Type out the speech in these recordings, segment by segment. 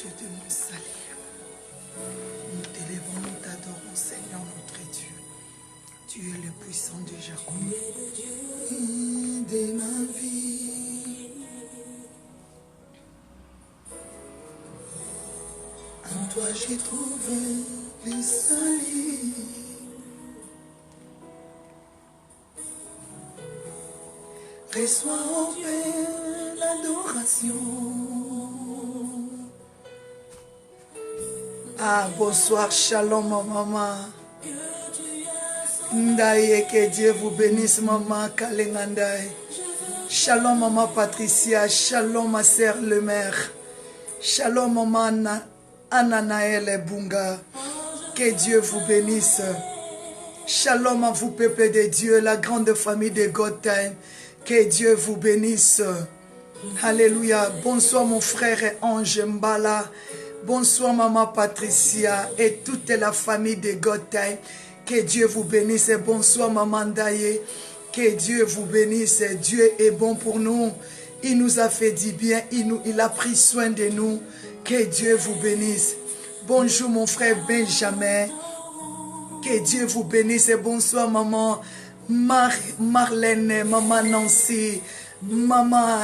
Dieu de mon salut. Nous t'élèvons, nous t'adorons, Seigneur notre Dieu. Tu es le puissant de Jacob. De ma vie. En toi j'ai trouvé le salut. Reçois en paix l'adoration. Ah, bonsoir, shalom, maman. Ndaye, que Dieu vous bénisse, maman Kalengandaye. Shalom, maman Patricia. Shalom, ma sœur le maire. Shalom, maman Ananaël Bunga. Que Dieu vous bénisse. Shalom à vous, peuple de Dieu, la grande famille de God Time. Que Dieu vous bénisse. Alléluia. Bonsoir, mon frère Ange Mbala. Bonsoir, maman Patricia et toute la famille de God Time. Que Dieu vous bénisse. Bonsoir, maman Daye. Que Dieu vous bénisse. Dieu est bon pour nous. Il nous a fait du bien. Il a pris soin de nous. Que Dieu vous bénisse. Bonjour, mon frère Benjamin. Que Dieu vous bénisse. Bonsoir, maman Marlène, maman Nancy, maman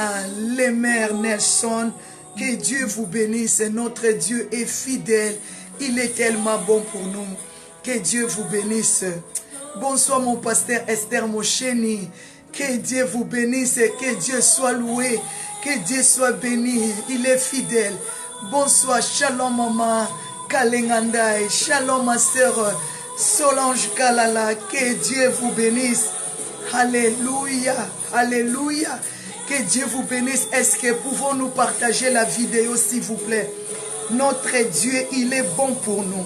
Lemère Nelson. Que Dieu vous bénisse. Notre Dieu est fidèle. Il est tellement bon pour nous. Que Dieu vous bénisse. Bonsoir, mon pasteur Esther Mocheni. Que Dieu vous bénisse. Que Dieu soit loué. Que Dieu soit béni. Il est fidèle. Bonsoir. Shalom, maman Kalengandaï. Shalom, ma soeur Solange Kalala. Que Dieu vous bénisse. Alléluia. Alléluia. Que Dieu vous bénisse. Est-ce que pouvons-nous partager la vidéo, s'il vous plaît? Notre Dieu, il est bon pour nous.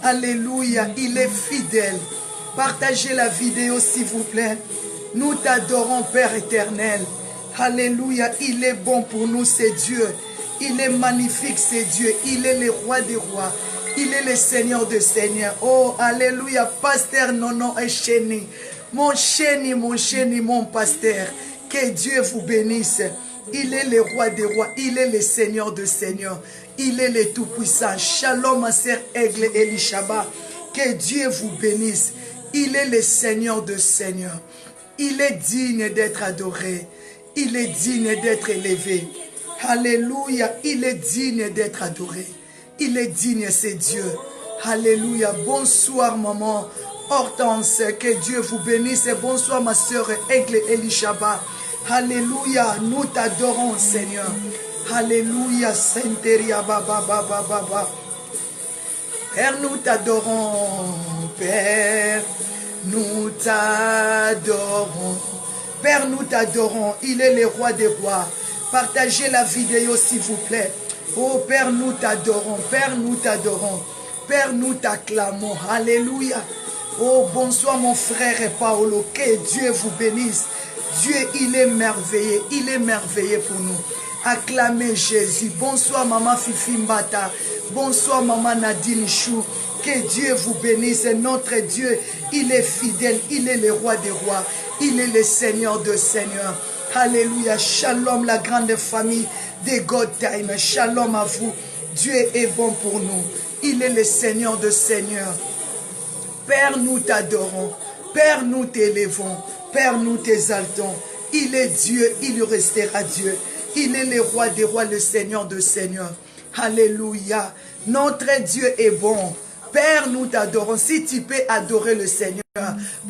Alléluia. Il est fidèle. Partagez la vidéo, s'il vous plaît. Nous t'adorons, Père éternel. Alléluia. Il est bon pour nous, c'est Dieu. Il est magnifique, c'est Dieu. Il est le roi des rois. Il est le Seigneur des seigneurs. Oh, alléluia. Pasteur Nono et Chéni. Mon Chéni, mon pasteur. Que Dieu vous bénisse. Il est le roi des rois. Il est le Seigneur des seigneurs. Il est le tout-puissant. Shalom, ma sœur Aigle Elishaba. Que Dieu vous bénisse. Il est le Seigneur des seigneurs. Il est digne d'être adoré. Il est digne d'être élevé. Alléluia. Il est digne d'être adoré. Il est digne, c'est Dieu. Alléluia. Bonsoir, maman Hortense. Que Dieu vous bénisse. Bonsoir, ma sœur Aigle Elishaba. Alléluia. Nous t'adorons, Seigneur. Alléluia. Sainteria Baba Baba Baba. Père, nous t'adorons. Père, nous t'adorons. Père, nous t'adorons. Il est le roi des rois. Partagez la vidéo, s'il vous plaît. Oh, Père, nous t'adorons. Père, nous t'adorons. Père, nous t'acclamons. Alléluia. Oh, bonsoir, mon frère Paolo. Que Dieu vous bénisse. Dieu, il est merveilleux. Il est merveilleux pour nous. Acclamez Jésus. Bonsoir, maman Fifi Mbata. Bonsoir, maman Nadine Chou. Que Dieu vous bénisse. Notre Dieu, il est fidèle. Il est le roi des rois. Il est le Seigneur de seigneurs. Alléluia. Shalom, la grande famille de God Time. Shalom à vous. Dieu est bon pour nous. Il est le Seigneur de seigneurs. Père, nous t'adorons. Père, nous t'élevons. Père, nous t'exaltons. Il est Dieu, il restera Dieu. Il est le roi des rois, le Seigneur de seigneurs. Alléluia. Notre Dieu est bon. Père, nous t'adorons. Si tu peux adorer le Seigneur,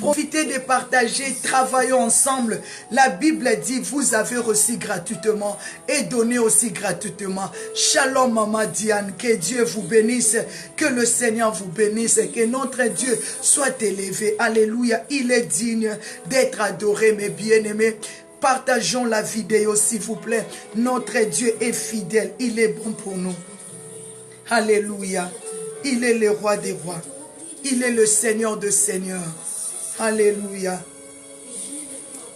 profitez de partager, travaillons ensemble. La Bible dit, vous avez reçu gratuitement et donné aussi gratuitement. Shalom, maman Diane, que Dieu vous bénisse, que le Seigneur vous bénisse, que notre Dieu soit élevé. Alléluia, il est digne d'être adoré, mes bien-aimés. Partageons la vidéo, s'il vous plaît. Notre Dieu est fidèle, il est bon pour nous. Alléluia. Il est le roi des rois. Il est le Seigneur de seigneurs. Alléluia.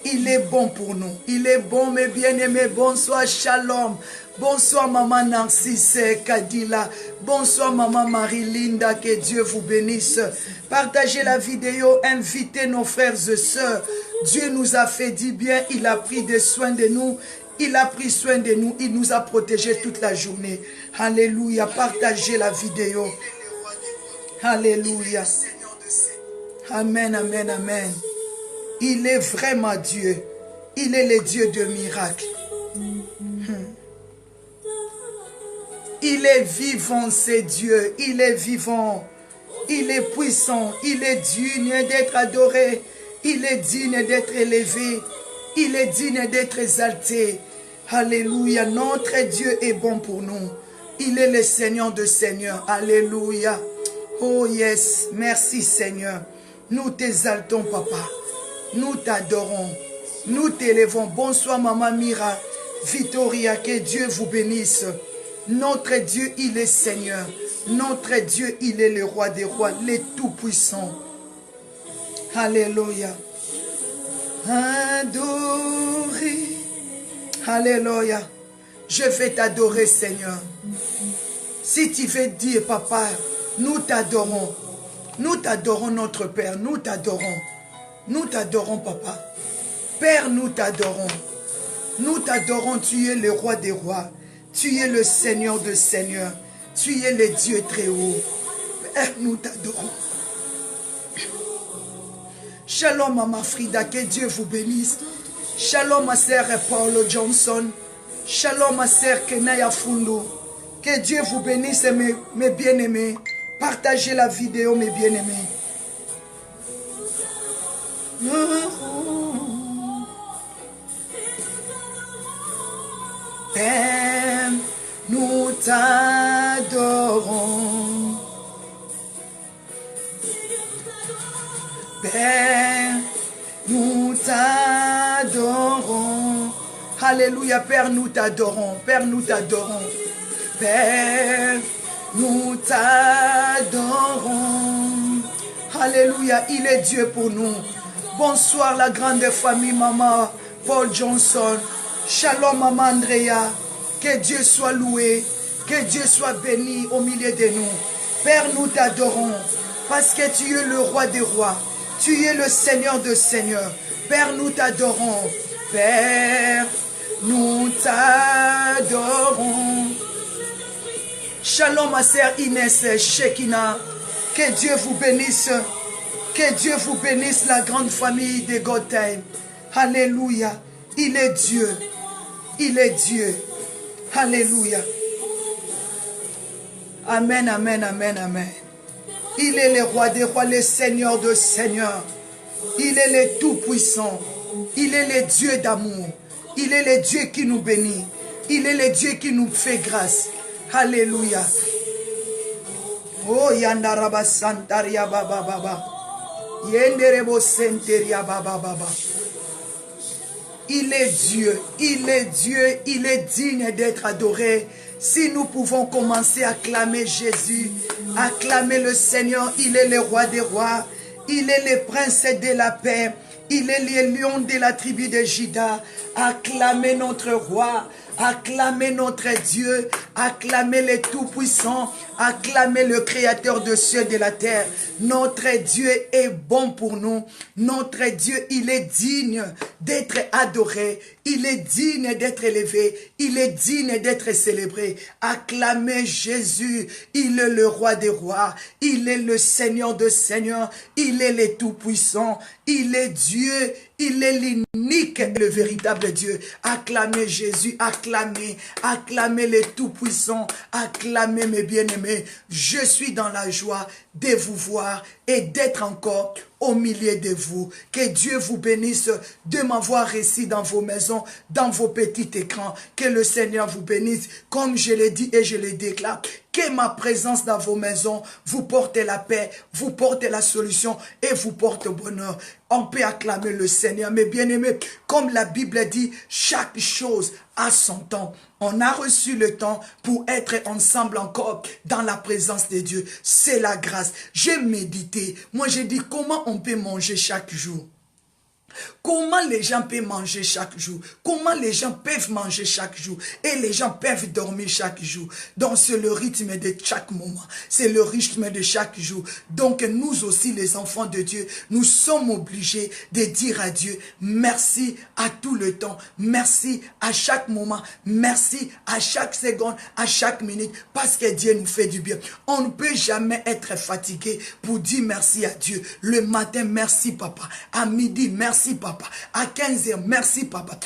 Il est bon pour nous. Il est bon, mes bien-aimés. Bonsoir, shalom. Bonsoir, maman Narcisse Kadila. Bonsoir, maman Marie-Linda. Que Dieu vous bénisse. Partagez la vidéo. Invitez nos frères et sœurs. Dieu nous a fait du bien. Il a pris des soins de nous. Il a pris soin de nous. Il nous a protégés toute la journée. Alléluia. Partagez la vidéo. Alléluia. Amen, amen, amen. Il est vraiment Dieu. Il est le Dieu de miracles. Il est vivant, c'est Dieu. Il est vivant. Il est puissant. Il est digne d'être adoré. Il est digne d'être élevé. Il est digne d'être exalté. Alléluia. Notre Dieu est bon pour nous. Il est le Seigneur de Seigneurs. Alléluia. Oh yes. Merci Seigneur. Nous t'exaltons, papa. Nous t'adorons. Nous t'élevons. Bonsoir, maman Mira. Victoria, que Dieu vous bénisse. Notre Dieu, il est Seigneur. Notre Dieu, il est le roi des rois, le tout-puissant. Alléluia. Adorer. Alléluia. Je vais t'adorer, Seigneur. Si tu veux dire, papa, nous t'adorons. Nous t'adorons, notre Père. Nous t'adorons. Nous t'adorons, papa. Père, nous t'adorons. Nous t'adorons, tu es le roi des rois. Tu es le Seigneur de seigneurs. Tu es le Dieu très haut. Père, nous t'adorons. Shalom, Maman Frida, que Dieu vous bénisse. Shalom, ma sœur Paulo Johnson. Shalom, ma sœur Kenaya Fundo. Que Dieu vous bénisse, mes bien-aimés. Partagez la vidéo, mes bien-aimés. Père, nous t'adorons. Père, nous t'adorons. Alléluia, Père, nous t'adorons. Père, nous t'adorons. Père, nous t'adorons. Alléluia, il est Dieu pour nous. Bonsoir la grande famille, maman Paul Johnson. Shalom, maman Andrea. Que Dieu soit loué. Que Dieu soit béni au milieu de nous. Père, nous t'adorons. Parce que tu es le roi des rois. Tu es le Seigneur de seigneurs. Père, nous t'adorons. Père, nous t'adorons. Shalom, ma sœur Inès Shekina. Que Dieu vous bénisse. Que Dieu vous bénisse, la grande famille de God Time. Alléluia. Il est Dieu. Il est Dieu. Alléluia. Amen, amen, amen, amen. Il est le roi des rois, le Seigneur de seigneurs. Il est le tout-puissant. Il est le Dieu d'amour. Il est le Dieu qui nous bénit. Il est le Dieu qui nous fait grâce. Alléluia. Oh, yandaraba santaria baba baba. Yenderebo senteria baba baba. Il est Dieu, il est Dieu, il est digne d'être adoré. Si nous pouvons commencer à acclamer Jésus, acclamer le Seigneur, il est le roi des rois, il est le prince de la paix, il est le lion de la tribu de Juda. Acclamez notre roi, acclamez notre Dieu, acclamez le Tout-Puissant, acclamez le Créateur de cieux et de la terre. Notre Dieu est bon pour nous. Notre Dieu, il est digne d'être adoré. Il est digne d'être élevé. Il est digne d'être célébré. Acclamez Jésus. Il est le roi des rois. Il est le Seigneur de seigneurs. Il est le Tout-Puissant. Il est Dieu. Il est l'unique et le véritable Dieu. Acclamez Jésus, acclamez, acclamez le Tout-Puissant, acclamez mes bien-aimés. Je suis dans la joie de vous voir et d'être encore au milieu de vous. Que Dieu vous bénisse de m'avoir ici dans vos maisons, dans vos petits écrans. Que le Seigneur vous bénisse, comme je l'ai dit et je le déclare. Que ma présence dans vos maisons vous porte la paix, vous porte la solution et vous porte bonheur. On peut acclamer le Seigneur, mes bien-aimés. Comme la Bible dit, chaque chose a son temps. On a reçu le temps pour être ensemble encore dans la présence de Dieu. C'est la grâce. J'ai médité. Moi, j'ai dit comment on peut manger chaque jour. Comment les gens peuvent manger chaque jour? Comment les gens peuvent manger chaque jour? Et les gens peuvent dormir chaque jour. Donc c'est le rythme de chaque moment. C'est le rythme de chaque jour. Donc nous aussi les enfants de Dieu, nous sommes obligés de dire à Dieu merci à tout le temps. Merci à chaque moment. Merci à chaque seconde, à chaque minute. Parce que Dieu nous fait du bien. On ne peut jamais être fatigué pour dire merci à Dieu. Le matin, merci papa. À midi, merci papa. À 15h, merci papa.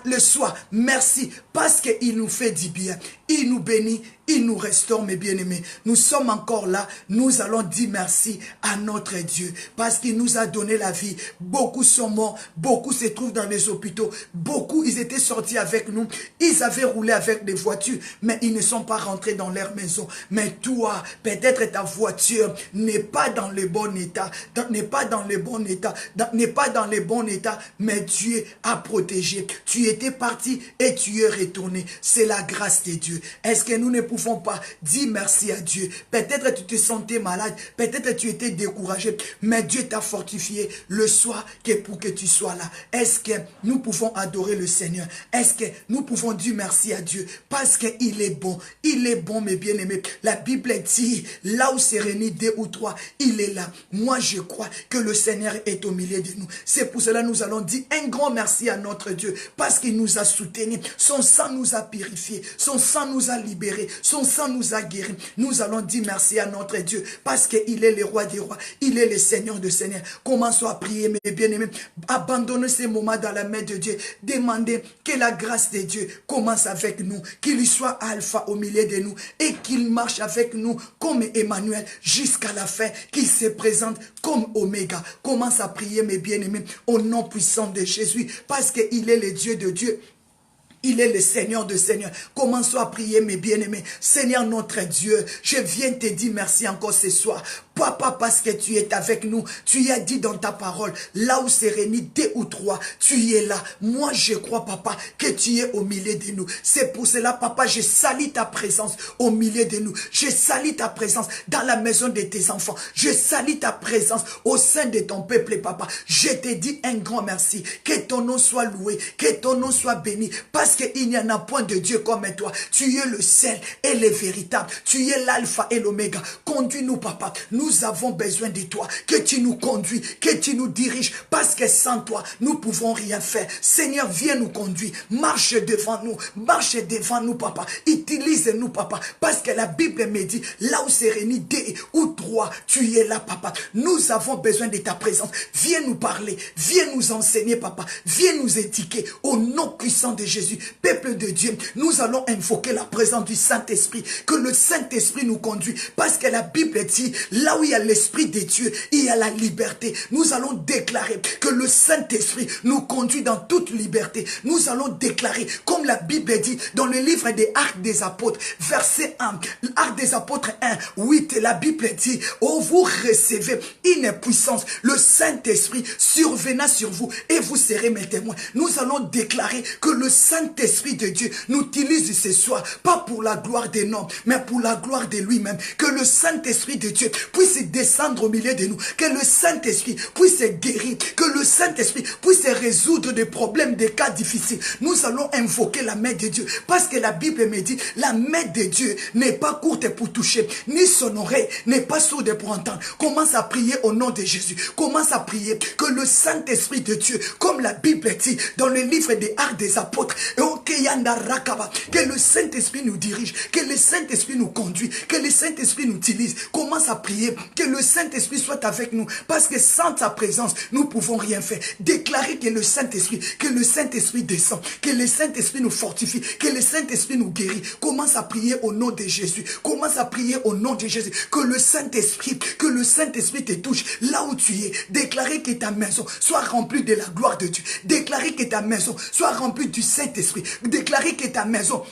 Le soir, merci parce qu'il nous fait du bien. Il nous bénit, il nous restaure, mes bien-aimés. Nous sommes encore là. Nous allons dire merci à notre Dieu parce qu'il nous a donné la vie. Beaucoup sont morts, beaucoup se trouvent dans les hôpitaux. Beaucoup, ils étaient sortis avec nous. Ils avaient roulé avec des voitures, mais ils ne sont pas rentrés dans leur maison. Mais toi, peut-être ta voiture n'est pas dans le bon état, n'est pas dans le bon état, n'est pas dans le bon état, mais Dieu a protégé. Tu étais parti et tu es retourné. C'est la grâce de Dieu. Est-ce que nous ne pouvons pas dire merci à Dieu? Peut-être tu te sentais malade, peut-être tu étais découragé, mais Dieu t'a fortifié le soir pour que tu sois là. Est-ce que nous pouvons adorer le Seigneur? Est-ce que nous pouvons dire merci à Dieu? Parce qu'il est bon. Il est bon, mes bien-aimés. La Bible dit, là où c'est réuni 2 ou 3, il est là. Moi, je crois que le Seigneur est au milieu de nous. C'est pour cela que nous allons dire un grand merci à notre Dieu, parce qu'il nous a soutenus. Son sang nous a purifiés. Son sang nous a libérés. Son sang nous a guéris. Nous allons dire merci à notre Dieu, parce qu'il est le roi des rois. Il est le Seigneur de Seigneurs. Commençons à prier, mes bien-aimés. Abandonnez ces moments dans la main de Dieu. Demandez que la grâce de Dieu commence avec nous. Qu'il soit alpha au milieu de nous. Et qu'il marche avec nous comme Emmanuel jusqu'à la fin. Qu'il se présente comme Oméga. Commence à prier, mes bien-aimés, au nom puissant de Jésus. Parce qu'il est le Dieu de Dieu. Il est le Seigneur de Seigneurs. Commençons à prier, mes bien-aimés. Seigneur notre Dieu, je viens te dire merci encore ce soir. Papa, parce que tu es avec nous. Tu as dit dans ta parole, là où c'est réuni 2 ou 3, tu es là. Moi, je crois, papa, que tu es au milieu de nous. C'est pour cela, papa, je salue ta présence au milieu de nous. Je salue ta présence dans la maison de tes enfants. Je salue ta présence au sein de ton peuple, papa. Je te dis un grand merci. Que ton nom soit loué, que ton nom soit béni. Parce qu'il n'y en a point de Dieu comme toi. Tu es le seul et le véritable. Tu es l'alpha et l'oméga. Conduis-nous, papa. Nous avons besoin de toi. Que tu nous conduis, que tu nous diriges. Parce que sans toi, nous ne pouvons rien faire. Seigneur, viens nous conduire. Marche devant nous, papa. Utilise-nous, papa. Parce que la Bible me dit, là où c'est réuni 2 ou 3, tu es là, papa. Nous avons besoin de ta présence. Viens nous parler. Viens nous enseigner, papa. Viens nous éduquer au nom puissant de Jésus. Peuple de Dieu, nous allons invoquer la présence du Saint-Esprit. Que le Saint-Esprit nous conduit. Parce que la Bible dit, là où il y a l'Esprit de Dieu, il y a la liberté. Nous allons déclarer que le Saint-Esprit nous conduit dans toute liberté. Nous allons déclarer, comme la Bible dit dans le livre des Actes des Apôtres, verset 1, Actes des Apôtres 1, 8, la Bible dit, oh, vous recevez une puissance, le Saint-Esprit survenant sur vous et vous serez mes témoins. Nous allons déclarer que le Saint-Esprit de Dieu nous utilise ce soir, pas pour la gloire des noms, mais pour la gloire de lui-même. Que le Saint-Esprit de Dieu puisse descendre au milieu de nous. Que le Saint-Esprit puisse guérir. Que le Saint-Esprit puisse résoudre des problèmes, des cas difficiles. Nous allons invoquer la main de Dieu. Parce que la Bible me dit, la main de Dieu n'est pas courte pour toucher, ni son oreille n'est pas sourde pour entendre. Commence à prier au nom de Jésus. Commence à prier que le Saint-Esprit de Dieu, comme la Bible dit dans le livre des Actes des Apôtres, que le Saint-Esprit nous dirige, que le Saint-Esprit nous conduit, que le Saint-Esprit nous utilise. Commence à prier que le Saint-Esprit soit avec nous, parce que sans ta présence, nous ne pouvons rien faire. Déclarer que le Saint-Esprit descend, que le Saint-Esprit nous fortifie, que le Saint-Esprit nous guérit. Commence à prier au nom de Jésus. Commence à prier au nom de Jésus. Que le Saint-Esprit te touche là où tu es. Déclarer que ta maison soit remplie de la gloire de Dieu. Déclarer que ta maison soit remplie du Saint-Esprit. Déclarer que ta maison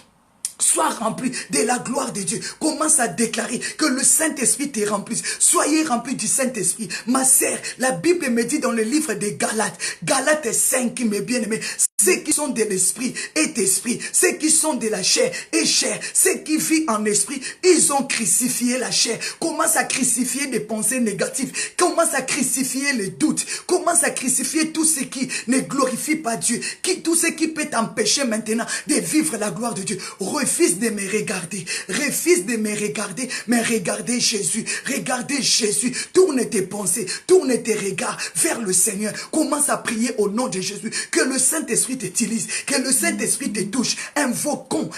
soit rempli de la gloire de Dieu. Commence à déclarer que le Saint-Esprit te remplisse. Soyez remplis du Saint-Esprit. Ma sœur, la Bible me dit dans le livre des Galates, Galates 5, mes bien-aimés, Ceux qui sont de l'esprit est esprit. Ceux qui sont de la chair est chair. Ceux qui vivent en esprit, ils ont crucifié la chair. Commence à crucifier des pensées négatives. Commence à crucifier les doutes. Commence à crucifier tout ce qui ne glorifie pas Dieu. Tout ce qui peut t'empêcher maintenant de vivre la gloire de Dieu. Refuse de me regarder. Refuse de me regarder. Mais regardez Jésus. Regardez Jésus. Tourne tes pensées. Tourne tes regards vers le Seigneur. Commence à prier au nom de Jésus. Que le Saint-Esprit t'utilise, que le Saint-Esprit te touche. Invoquons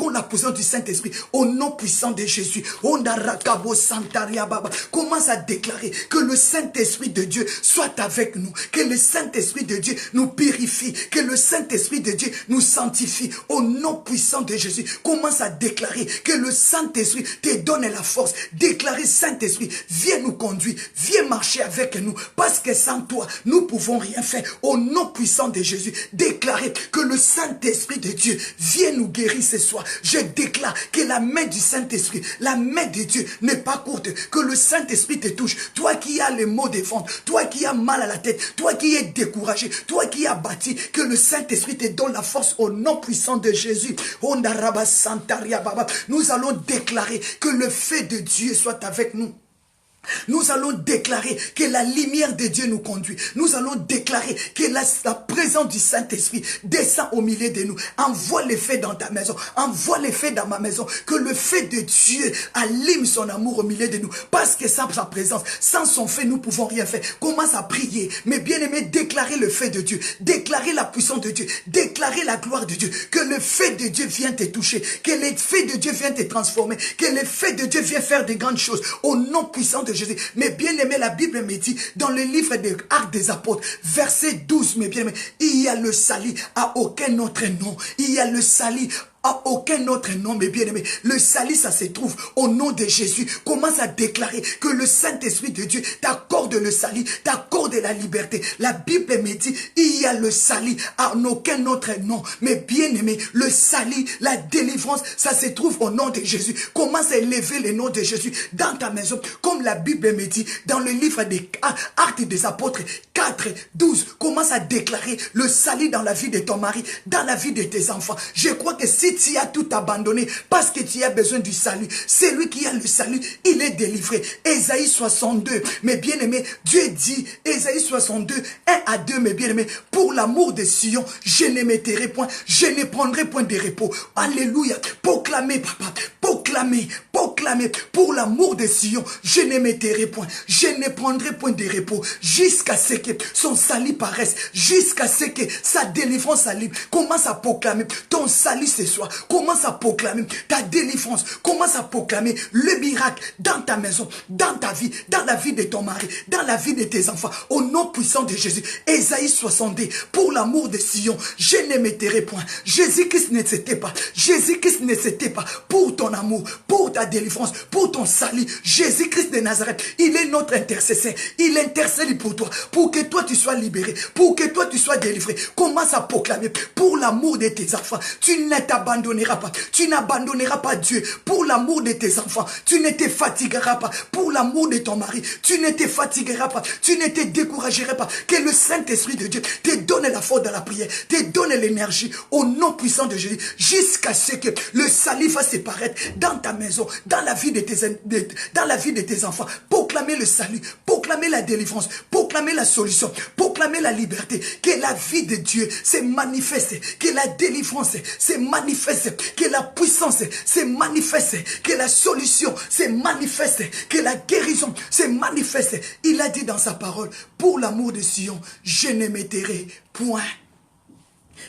la puissance du Saint-Esprit au nom puissant de Jésus. Commence à déclarer que le Saint-Esprit de Dieu soit avec nous, que le Saint-Esprit de Dieu nous purifie, que le Saint-Esprit de Dieu nous sanctifie au nom puissant de Jésus. Commence à déclarer que le Saint-Esprit te donne la force. Déclarer Saint-Esprit, viens nous conduire, viens marcher avec nous, parce que sans toi, nous ne pouvons rien faire. Au nom puissant de Jésus, déclarer que le Saint-Esprit de Dieu vient nous guérir ce soir. Je déclare que la main du Saint-Esprit, la main de Dieu n'est pas courte, que le Saint-Esprit te touche. Toi qui as les maux de ventre, toi qui as mal à la tête, toi qui es découragé, toi qui as bâti, que le Saint-Esprit te donne la force au nom puissant de Jésus. Nous allons déclarer que le feu de Dieu soit avec nous. Nous allons déclarer que la lumière de Dieu nous conduit. Nous allons déclarer que la présence du Saint-Esprit descend au milieu de nous. Envoie le feu dans ta maison. Envoie le feu dans ma maison. Que le feu de Dieu allume son amour au milieu de nous. Parce que sans sa présence, sans son feu, nous ne pouvons rien faire. Commence à prier. Mais bien aimé, déclarer le feu de Dieu. Déclarer la puissance de Dieu. Déclarer la gloire de Dieu. Que le feu de Dieu vienne te toucher. Que le feu de Dieu vienne te transformer. Que le feu de Dieu vienne faire de grandes choses. Au nom puissant de Jésus. Mais bien aimé, la Bible me dit dans le livre des Actes des Apôtres, verset 12, mes bien aimés, il y a le salut à aucun autre nom. Il y a le salut à aucun autre nom, mes bien-aimés. Le salut, ça se trouve au nom de Jésus. Commence à déclarer que le Saint-Esprit de Dieu t'accorde le salut, t'accorde la liberté. La Bible me dit, il y a le salut à aucun autre nom. Mais bien-aimés, le salut, la délivrance, ça se trouve au nom de Jésus. Commence à élever le nom de Jésus dans ta maison. Comme la Bible me dit dans le livre des Actes des Apôtres 4, 12. Commence à déclarer le salut dans la vie de ton mari, dans la vie de tes enfants. Je crois que si tu as tout abandonné parce que tu as besoin du salut, celui qui a le salut, il est délivré. Ésaïe 62, mes bien-aimés, Dieu dit, Ésaïe 62, 1 à 2, mes bien-aimés, pour l'amour de Sion, je ne m'éterai point, je ne prendrai point de repos. Alléluia. Proclamez, papa, proclamez, proclamez, pour l'amour de Sion, je ne m'éterai point, je ne prendrai point de repos, jusqu'à ce que son salut paraisse, jusqu'à ce que sa délivrance arrive. Commence à proclamer ton salut ce soir. Commence à proclamer ta délivrance. Commence à proclamer le miracle dans ta maison, dans ta vie, dans la vie de ton mari, dans la vie de tes enfants. Au nom puissant de Jésus. Ésaïe 62. Pour l'amour de Sion, je ne m'éterai point. Jésus-Christ ne s'était pas. Jésus-Christ ne s'était pas. Pour ton amour, pour ta délivrance, pour ton salut. Jésus-Christ de Nazareth, il est notre intercesseur. Il intercède pour toi. Pour que toi tu sois libéré. Pour que toi tu sois délivré. Commence à proclamer. Pour l'amour de tes enfants. Tu ne t'abandonneras pas. Tu n'abandonneras pas Dieu. Pour l'amour de tes enfants. Tu ne te fatigueras pas. Pour l'amour de ton mari. Tu ne te fatigueras pas. Tu ne te décourageras pas. Que le Saint-Esprit de Dieu te donne la force dans la prière. Te donne l'énergie. Au nom puissant de Jésus. Jusqu'à ce que le salut va se paraître dans ta maison. Dans la vie de tes enfants. Proclamer le salut. Proclamer la délivrance. Proclamer la solution. Proclamer la liberté. Que la vie de Dieu se manifeste. Que la délivrance se manifeste. Que la puissance se manifeste. Que la solution se manifeste. Que la guérison se manifeste. Il a dit dans sa parole, pour l'amour de Sion, je ne m'éterai point.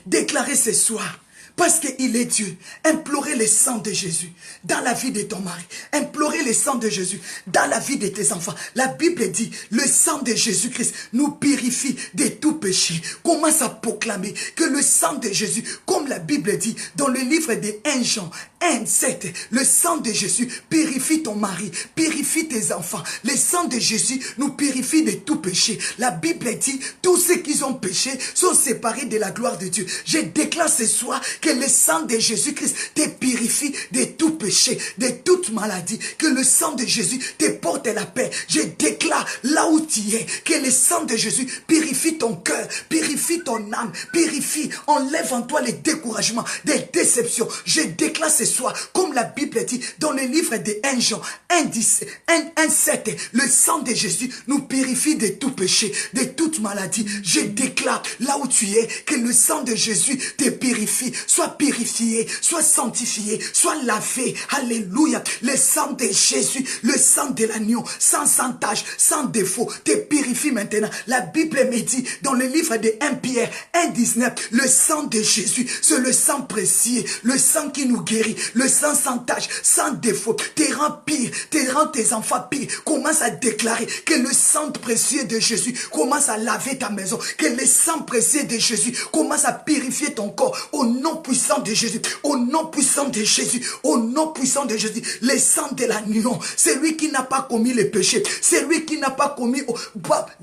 Déclarez ce soir. Parce qu'il est Dieu. Implorez le sang de Jésus dans la vie de ton mari. Implorez le sang de Jésus dans la vie de tes enfants. La Bible dit, le sang de Jésus-Christ nous purifie de tout péché. Commence à proclamer que le sang de Jésus, comme Comme la Bible dit dans le livre des 1 Jean 1:7, le sang de Jésus purifie ton mari, purifie tes enfants. Le sang de Jésus nous purifie de tout péché. La Bible dit, tous ceux qui ont péché sont séparés de la gloire de Dieu. Je déclare ce soir que le sang de Jésus-Christ te purifie de tout péché, de toute maladie. Que le sang de Jésus te porte la paix. Je déclare là où tu es, que le sang de Jésus purifie ton cœur, purifie ton âme, purifie, enlève en toi les découragements, des déceptions. Je déclare ce soir, comme la Bible dit dans le livre de 1 Jean 1:7, le sang de Jésus nous purifie de tout péché, de toute maladie. Je déclare là où tu es, que le sang de Jésus te purifie, soit purifié, soit sanctifié, soit lavé. Alléluia. Le sang de Jésus, le sang de l'agneau, sans tache, sans défaut, te purifie maintenant. La Bible me dit dans le livre de 1 Pierre 1:19, le sang de Jésus, c'est le sang précieux, le sang qui nous guérit, le sang sans tache, sans défaut, te rend pire, te rend tes enfants pire. Commence à déclarer que le sang précieux de Jésus commence à laver ta maison, que le sang précieux de Jésus commence à purifier ton corps, au nom puissant de Jésus, au nom puissant de Jésus, au nom puissant de Jésus. Le sang de l'agneau, c'est lui qui n'a pas commis le péché, c'est lui qui n'a pas commis,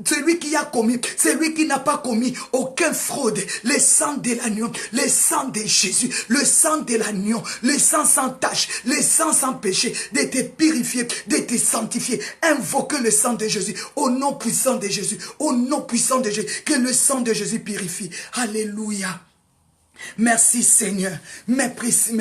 celui qui a commis, c'est lui qui n'a pas commis aucun fraude. Le sang de l'agneau, le sang de Jésus, le sang de l'agneau, le sang sans tache, le sang sans péché, de te purifier, de te sanctifier. Invoquez le sang de Jésus, au nom puissant de Jésus, au nom puissant de Jésus, que le sang de Jésus purifie. Alléluia. Merci Seigneur, merci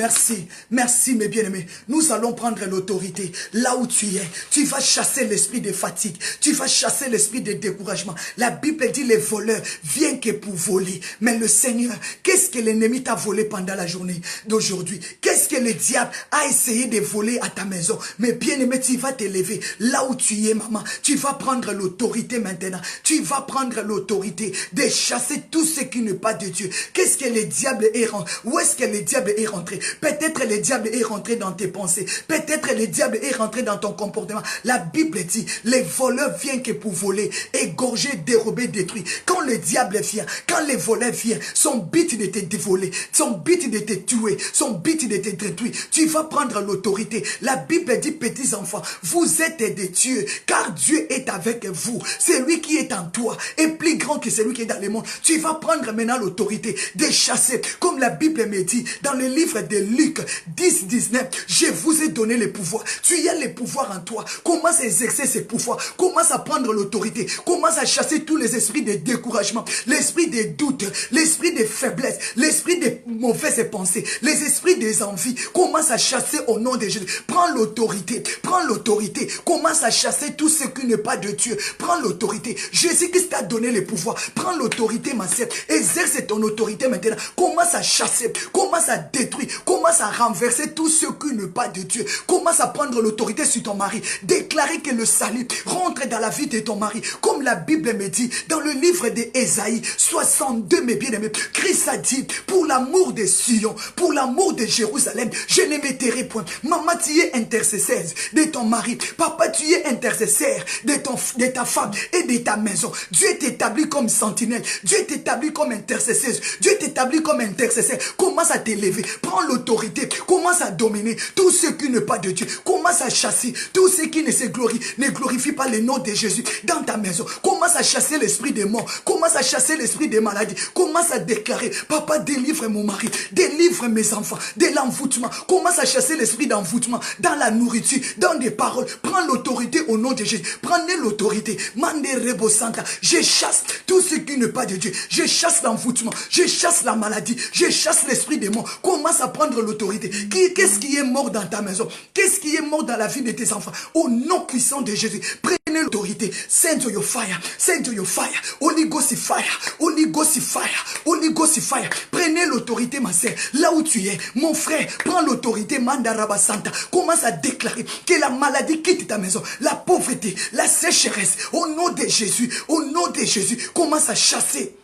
mes bien-aimés. Nous allons prendre l'autorité là où tu es. Tu vas chasser l'esprit de fatigue, tu vas chasser l'esprit de découragement. La Bible dit les voleurs viennent que pour voler. Mais le Seigneur, qu'est-ce que l'ennemi t'a volé pendant la journée d'aujourd'hui? Qu'est-ce que le diable a essayé de voler à ta maison? Mais bien-aimé, tu vas t'élever là où tu es, maman. Tu vas prendre l'autorité maintenant. Tu vas prendre l'autorité de chasser tout ce qui n'est pas de Dieu. Qu'est-ce que le diable est rentré? Où est-ce que le diable est rentré? Peut-être le diable est rentré dans tes pensées. Peut-être le diable est rentré dans ton comportement. La Bible dit, les voleurs viennent que pour voler, égorger, dérober, détruire. Quand le diable vient, quand les voleurs viennent, son but de te dévoler, son but de te tuer, son but de te détruire. Tu vas prendre l'autorité. La Bible dit, petits enfants, vous êtes des dieux, car Dieu est avec vous. C'est lui qui est en toi, est plus grand que celui qui est dans le monde. Tu vas prendre maintenant l'autorité de chasser. Comme la Bible me dit dans le livre de Luc 10:19, je vous ai donné le pouvoir. Tu as le pouvoir en toi. Commence à exercer ce pouvoir. Commence à prendre l'autorité. Commence à chasser tous les esprits de découragement, l'esprit de doute, l'esprit de faiblesse, l'esprit de mauvaises pensées, les esprits des envies. Commence à chasser au nom de Jésus. Prends l'autorité. Prends l'autorité. Commence à chasser tout ce qui n'est pas de Dieu. Prends l'autorité. Jésus-Christ t'a donné le pouvoir. Prends l'autorité, ma sœur. Exerce ton autorité maintenant. Commence à chasser, commence à détruire, commence à renverser tout ce qui n'est pas de Dieu. Commence à prendre l'autorité sur ton mari. Déclarer que le salut rentre dans la vie de ton mari. Comme la Bible me dit dans le livre d'Ésaïe 62, mes bien-aimés, Christ a dit, pour l'amour de Sion, pour l'amour de Jérusalem, je ne m'étairai point. Maman, tu es intercesseur de ton mari. Papa, tu es intercesseur de ta femme et de ta maison. Dieu t'établit comme sentinelle. Dieu t'établit comme intercesseur. Dieu t'établit comme intercesseur. Commence à t'élever. Prends l'autorité. Commence à dominer tout ce qui n'est pas de Dieu. Commence à chasser tout ce qui ne glorifie pas le nom de Jésus dans ta maison. Commence à chasser l'esprit des morts. Commence à chasser l'esprit des maladies. Commence à déclarer, papa, délivre mon mari. Délivre mes enfants de l'envoûtement. Commence à chasser l'esprit d'envoûtement dans la nourriture, dans des paroles. Prends l'autorité au nom de Jésus. Prenez l'autorité. Mande Rebo Santa. Je chasse tout ce qui n'est pas de Dieu. Je chasse l'envoûtement. Je chasse la maladie. Je chasse l'esprit des morts. Commence à prendre l'autorité. Qu'est-ce qui est mort dans ta maison? Qu'est-ce qui est mort dans la vie de tes enfants? Au nom puissant de Jésus, prenez l'autorité. Send your fire. Send your fire. Holy Ghost fire. Holy Ghost fire. Holy Ghost fire. Prenez l'autorité, ma sœur. Là où tu es, mon frère, prends l'autorité. Mandaraba Santa. Commence à déclarer que la maladie quitte ta maison. La pauvreté, la sécheresse. Au nom de Jésus. Au nom de Jésus. Commence à chasser.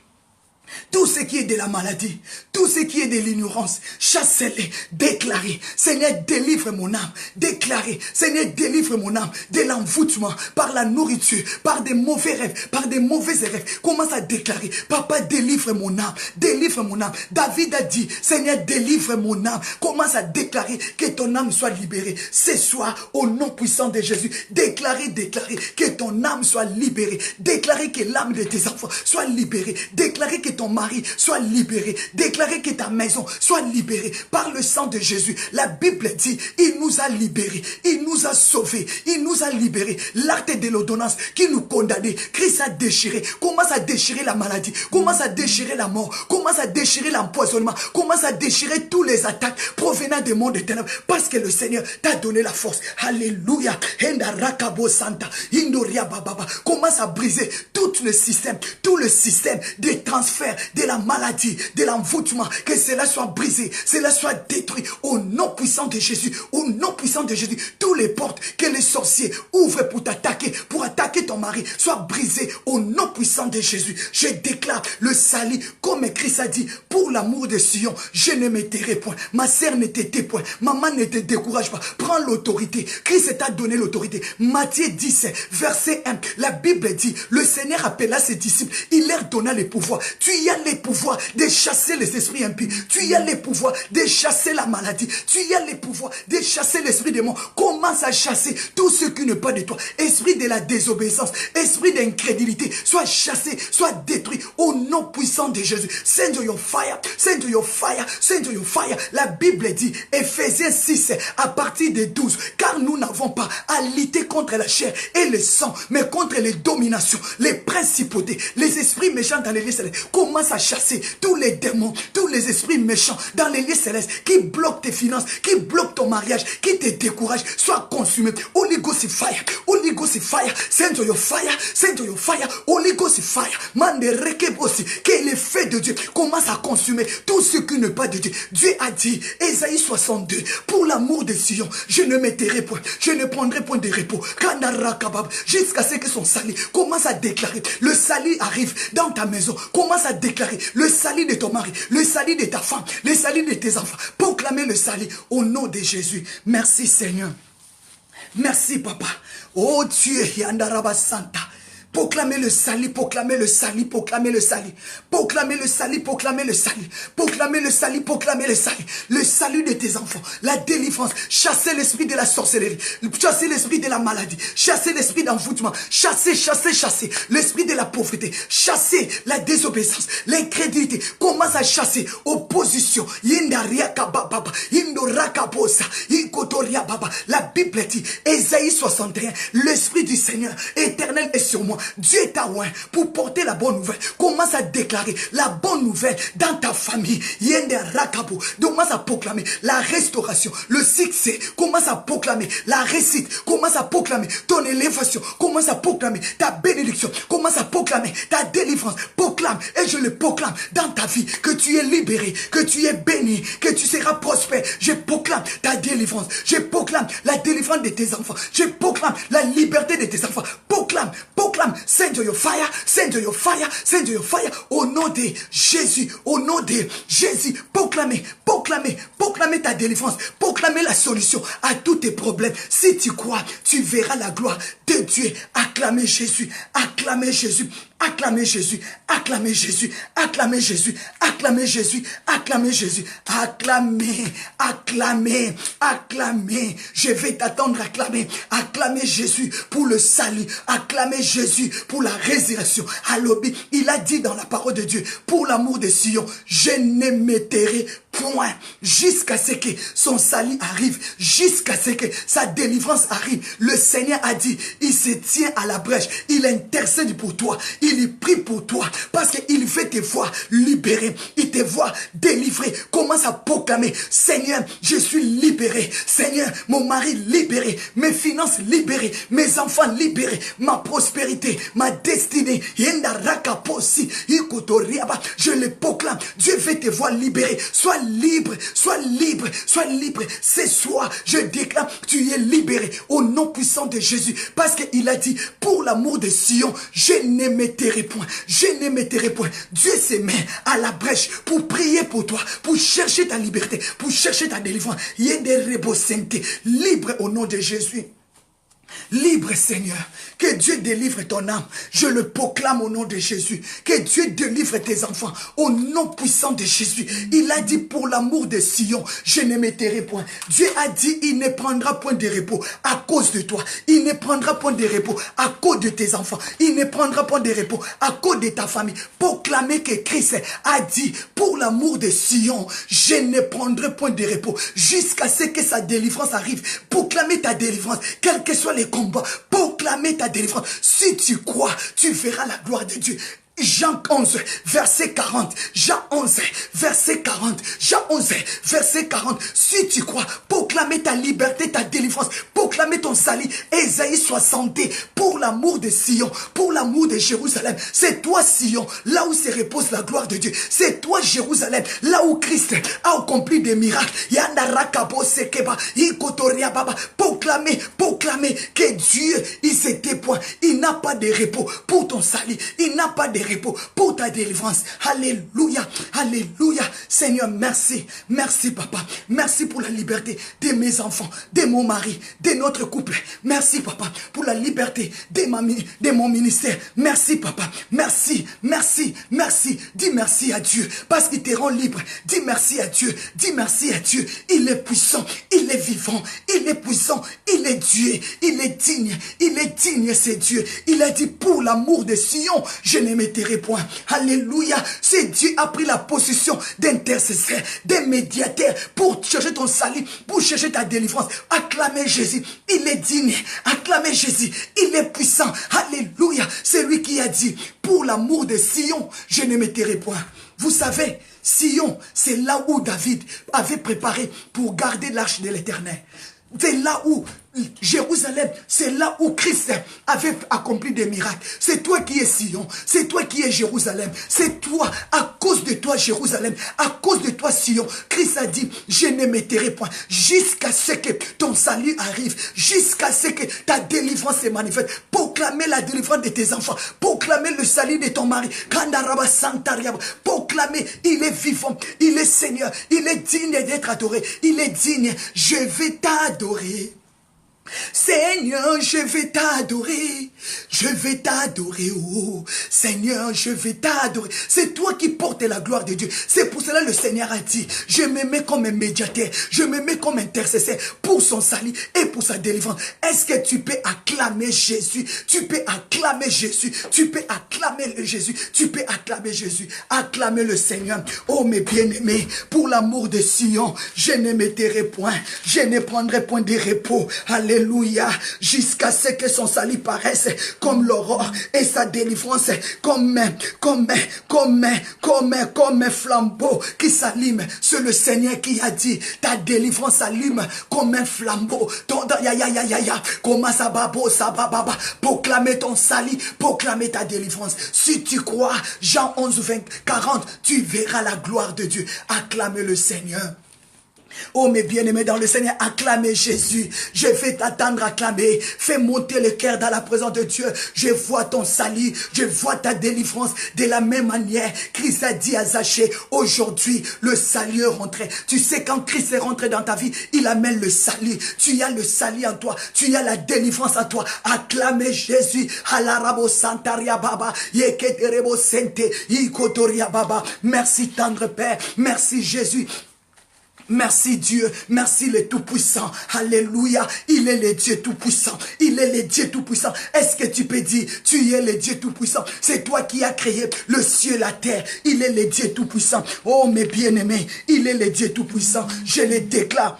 Tout ce qui est de la maladie, tout ce qui est de l'ignorance, chassez-les, déclarez. Seigneur, délivre mon âme. Déclarez. Seigneur, délivre mon âme de l'envoûtement par la nourriture, par des mauvais rêves, par des mauvais rêves. Commence à déclarer. Papa, délivre mon âme. Délivre mon âme. David a dit, Seigneur, délivre mon âme. Commence à déclarer que ton âme soit libérée. Ce soir, au nom puissant de Jésus, déclarez que ton âme soit libérée. Déclarez que l'âme de tes enfants soit libérée. Déclarez que ton mari soit libéré. Déclarez que ta maison soit libérée par le sang de Jésus. La Bible dit, il nous a libérés, il nous a sauvés, il nous a libérés. L'acte de l'ordonnance qui nous condamnait, Christ a déchiré. Commence à déchirer la maladie, commence à déchirer la mort, commence à déchirer l'empoisonnement, commence à déchirer tous les attaques provenant des mondes des ténèbres, parce que le Seigneur t'a donné la force. Alléluia. Commence à briser tout le système des transferts, de la maladie, de l'envoûtement, que cela soit brisé, cela soit détruit au nom puissant de Jésus, au nom puissant de Jésus. Tous les portes que les sorciers ouvrent pour t'attaquer, pour attaquer ton mari, soient brisées au nom puissant de Jésus. Je déclare le salut, comme Christ a dit, pour l'amour de Sion, je ne me tairai point. Ma sœur ne te tait point, maman ne te décourage pas. Prends l'autorité. Christ t'a donné l'autorité. Matthieu 10, verset 1, la Bible dit, le Seigneur appela ses disciples, il leur donna les pouvoirs. Tu y as les pouvoirs de chasser les esprits impies. Tu y as les pouvoirs de chasser la maladie. Tu y as les pouvoirs de chasser l'esprit démon. Commence à chasser tout ce qui n'est pas de toi. Esprit de la désobéissance, esprit d'incrédulité, soit chassé, soit détruit au nom puissant de Jésus. Send your fire, send your fire, send your fire. La Bible dit, Ephésiens 6, à partir de 12, car nous n'avons pas à lutter contre la chair et le sang, mais contre les dominations, les principautés, les esprits méchants dans les lieux célestes. Commence à chasser tous les démons, tous les esprits méchants dans les lieux célestes qui bloquent tes finances, qui bloquent ton mariage, qui te découragent. Sois consumé. Holy Ghost fire, Holy Ghost fire, send your fire, send your fire, Holy Ghost fire. Man de rekebosi, que les feux de Dieu commencent à consumer tout ce qui n'est pas de Dieu. Dieu a dit, Ésaïe 62, pour l'amour de Sion, je ne me tairai point, je ne prendrai point de repos. Jusqu'à ce que son salut commence à déclarer. Le salut arrive dans ta maison. Commence à déclarer le salut de ton mari, le salut de ta femme, le salut de tes enfants. Proclamer le salut au nom de Jésus. Merci Seigneur. Merci Papa. Oh Dieu, Yandaraba Santa. Proclamez le salut, proclamez le salut, proclamez le salut. Proclamez le salut, proclamez le salut. Proclamez le salut, proclamez le salut. Le salut de tes enfants, la délivrance. Chassez l'esprit de la sorcellerie. Chassez l'esprit de la maladie. Chassez l'esprit d'envoûtement. Chassez, chassez, chassez. L'esprit de la pauvreté. Chassez la désobéissance, l'incrédulité. Commence à chasser opposition. La Bible dit, Ésaïe 61, l'esprit du Seigneur éternel est sur moi. Dieu est à loin pour porter la bonne nouvelle. Commence à déclarer la bonne nouvelle dans ta famille. Commence à proclamer la restauration, le succès. Commence à proclamer la réussite. Commence à proclamer ton élévation. Commence à proclamer ta bénédiction. Commence à proclamer ta délivrance. Proclame, et je le proclame dans ta vie, que tu es libéré, que tu es béni, que tu seras prospère. Je proclame ta délivrance. Je proclame la délivrance de tes enfants. Je proclame la liberté de tes enfants. Proclame, proclame. Send your fire, send your fire, send your fire. Au nom de Jésus, au nom de Jésus, proclamez, proclamez, proclamez ta délivrance, proclamez la solution à tous tes problèmes. Si tu crois, tu verras la gloire de Dieu. Acclamez Jésus, acclamez Jésus. Acclamez Jésus, acclamez Jésus, acclamez Jésus, acclamez Jésus, acclamez Jésus, acclamez, acclamez, acclamez. Je vais t'attendre, acclamer, acclamez Jésus pour le salut, acclamez Jésus pour la résurrection. Alors, il a dit dans la parole de Dieu, pour l'amour de Sion, je ne me tairai point jusqu'à ce que son salut arrive, jusqu'à ce que sa délivrance arrive. Le Seigneur a dit, il se tient à la brèche, il intercède pour toi, il prie pour toi, parce qu'il veut te voir libéré, il te voit délivré. Commence à proclamer, Seigneur, je suis libéré, Seigneur, mon mari libéré, mes finances libérées, mes enfants libérés, ma prospérité, ma destinée, je le proclame, Dieu veut te voir libéré, sois libre, sois libre, sois libre. Ce soir, je déclare, tu es libéré au nom puissant de Jésus. Parce qu'il a dit, pour l'amour de Sion, je ne me tairai point, je ne me tairai point. Dieu se met à la brèche pour prier pour toi, pour chercher ta liberté, pour chercher ta délivrance. Il y a des rebosentés, libre au nom de Jésus. Libre Seigneur, que Dieu délivre ton âme, je le proclame au nom de Jésus, que Dieu délivre tes enfants au nom puissant de Jésus. Il a dit pour l'amour de Sion, je ne me tairai point. Dieu a dit il ne prendra point de repos à cause de toi, il ne prendra point de repos à cause de tes enfants, il ne prendra point de repos à cause de ta famille. Proclamer que Christ a dit pour l'amour de Sion, je ne prendrai point de repos jusqu'à ce que sa délivrance arrive. Proclamer ta délivrance, quel que soit les combats, proclamer ta délivrance. Si tu crois, tu verras la gloire de Dieu. Jean 11, verset 40. Jean 11, verset 40. Jean 11, verset 40. Si tu crois, proclamer ta liberté, ta délivrance, proclamer ton salut. Ésaïe 60, pour l'amour de Sion, pour l'amour de Jérusalem. C'est toi Sion, là où se repose la gloire de Dieu. C'est toi Jérusalem, là où Christ a accompli des miracles. Proclamer, proclamer que Dieu, il se déploie. Il n'a pas de repos pour ton salut. Il n'a pas de repos pour ta délivrance. Alléluia, alléluia. Seigneur, merci. Merci papa. Merci pour la liberté de mes enfants, de mon mari, de notre couple. Merci papa pour la liberté de mon ministère. Merci papa. Merci, merci, merci. Dis merci à Dieu parce qu'il te rend libre. Dis merci à Dieu. Dis merci à Dieu. Il est puissant, il est vivant, il est puissant, il est Dieu, il est digne, c'est Dieu. Il a dit pour l'amour de Sion, je ne me tairai point. Alléluia. C'est Dieu a pris la position d'intercesseur, de médiateur pour chercher ton salut, pour chercher ta délivrance. Acclamez Jésus. Il est digne. Acclamez Jésus. Il est puissant. Alléluia. C'est lui qui a dit, pour l'amour de Sion, je ne me tairai point. Vous savez, Sion, c'est là où David avait préparé pour garder l'arche de l'Éternel. C'est là où Jérusalem, c'est là où Christ avait accompli des miracles. C'est toi qui es Sion, c'est toi qui es Jérusalem, c'est toi, à cause de toi Jérusalem, à cause de toi Sion. Christ a dit, je ne me tairai point jusqu'à ce que ton salut arrive, jusqu'à ce que ta délivrance se manifeste. Proclamer la délivrance de tes enfants, proclamer le salut de ton mari. Proclamer, il est vivant, il est Seigneur, il est digne d'être adoré, il est digne. Je vais t'adorer. Seigneur, je vais t'adorer, oh Seigneur, je vais t'adorer. C'est toi qui portes la gloire de Dieu. C'est pour cela le Seigneur a dit, je me mets comme un médiateur, je me mets comme intercesseur pour son salut et pour sa délivrance. Est-ce que tu peux acclamer Jésus? Tu peux acclamer Jésus, tu peux acclamer Jésus, tu peux acclamer Jésus, acclamer le Seigneur. Oh mes bien-aimés, pour l'amour de Sion, je ne me tairai point, je ne prendrai point de repos. Alléluia. Jusqu'à ce que son salut paraisse comme l'aurore et sa délivrance comme un flambeau qui s'allume. C'est le Seigneur qui a dit, ta délivrance s'allume comme un flambeau. Proclamer ton salut, proclamer ta délivrance. Si tu crois, Jean 11, 40, tu verras la gloire de Dieu. Acclamez le Seigneur. Oh mes bien-aimés dans le Seigneur, acclamez Jésus. Je vais t'attendre acclamer. Fais monter le cœur dans la présence de Dieu. Je vois ton salut, je vois ta délivrance. De la même manière, Christ a dit à Zachée, aujourd'hui le salut est rentré. Tu sais, quand Christ est rentré dans ta vie, il amène le salut. Tu as le salut en toi, tu as la délivrance en toi. Acclamez Jésus. Merci tendre Père, merci Jésus. Merci Dieu, merci le Tout-Puissant. Alléluia, il est le Dieu Tout-Puissant. Il est le Dieu Tout-Puissant. Est-ce que tu peux dire, tu es le Dieu Tout-Puissant? C'est toi qui as créé le ciel et la terre. Il est le Dieu Tout-Puissant. Oh mes bien-aimés, il est le Dieu Tout-Puissant. Je le déclare.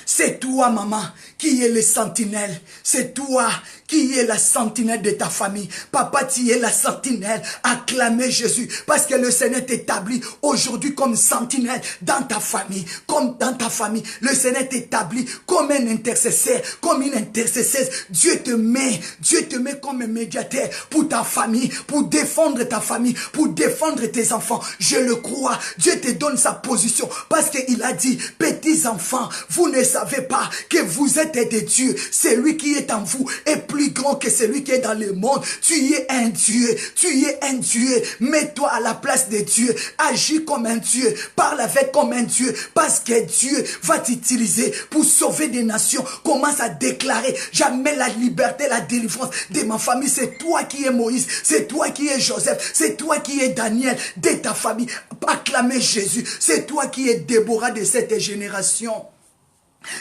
C'est toi, maman, qui est le sentinelle. C'est toi qui est la sentinelle de ta famille. Papa, tu es la sentinelle. Acclamez Jésus. Parce que le Seigneur t'établit aujourd'hui comme sentinelle dans ta famille. Comme dans ta famille. Le Seigneur t'établit comme un intercesseur, comme une intercesseuse. Dieu te met comme un médiateur pour ta famille, pour défendre ta famille, pour défendre tes enfants. Je le crois. Dieu te donne sa position parce qu'il a dit, petits enfants, vous ne savez pas que vous êtes des dieux. Celui qui est en vous est plus grand que celui qui est dans le monde. Tu es un Dieu. Tu es un Dieu. Mets-toi à la place de Dieu. Agis comme un Dieu. Parle avec comme un Dieu. Parce que Dieu va t'utiliser pour sauver des nations. Commence à déclarer, jamais la liberté, la délivrance de ma famille. C'est toi qui es Moïse. C'est toi qui es Joseph. C'est toi qui es Daniel de ta famille. Acclamez Jésus. C'est toi qui es Déborah de cette génération.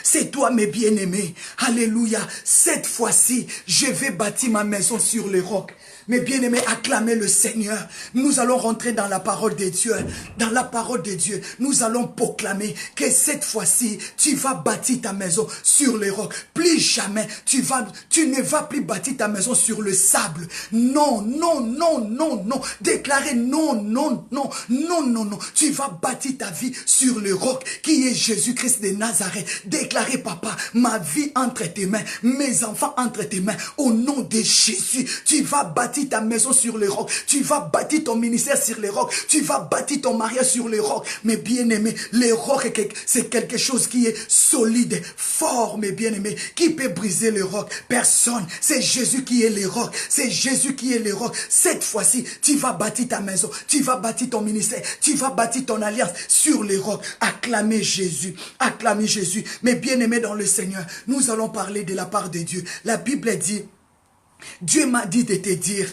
C'est toi, mes bien-aimés. Alléluia. Cette fois-ci, je vais bâtir ma maison sur les rocs. Mes bien-aimés, acclamez le Seigneur. Nous allons rentrer dans la parole de Dieu. Dans la parole de Dieu, nous allons proclamer que cette fois-ci, tu vas bâtir ta maison sur les rocs. Plus jamais, tu ne vas plus bâtir ta maison sur le sable. Non, non, non, non, non. Déclarez non, non, non, non, non, non. Tu vas bâtir ta vie sur le roc qui est Jésus-Christ de Nazareth. Déclarez, papa, ma vie entre tes mains, mes enfants entre tes mains. Au nom de Jésus, tu vas bâtir ta maison sur les rocs. Tu vas bâtir ton ministère sur les rocs. Tu vas bâtir ton mariage sur les rocs. Mes bien-aimés, les rocs, c'est quelque chose qui est solide, fort, mes bien-aimés. Qui peut briser les rocs? Personne. C'est Jésus qui est les rocs. C'est Jésus qui est les rocs. Cette fois-ci, tu vas bâtir ta maison. Tu vas bâtir ton ministère. Tu vas bâtir ton alliance sur les rocs. Acclamez Jésus. Acclamez Jésus. Mes bien-aimés dans le Seigneur, nous allons parler de la part de Dieu. La Bible dit, Dieu m'a dit de te dire,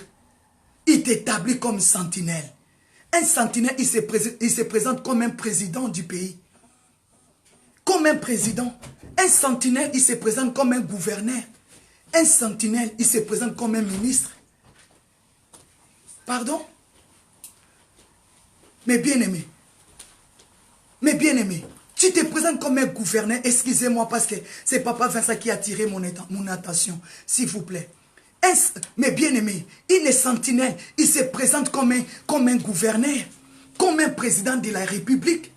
il t'établit comme sentinelle. Un sentinelle, il se présente comme un président du pays. Comme un président. Un sentinelle, il se présente comme un gouverneur. Un sentinelle, il se présente comme un ministre. Pardon? Mes bien-aimés. Mes bien-aimés. Tu te présentes comme un gouverneur. Excusez-moi parce que c'est Papa Vincent qui a attiré mon attention. S'il vous plaît. Mais bien aimé, il est sentinelle, il se présente comme un gouverneur, comme un président de la République.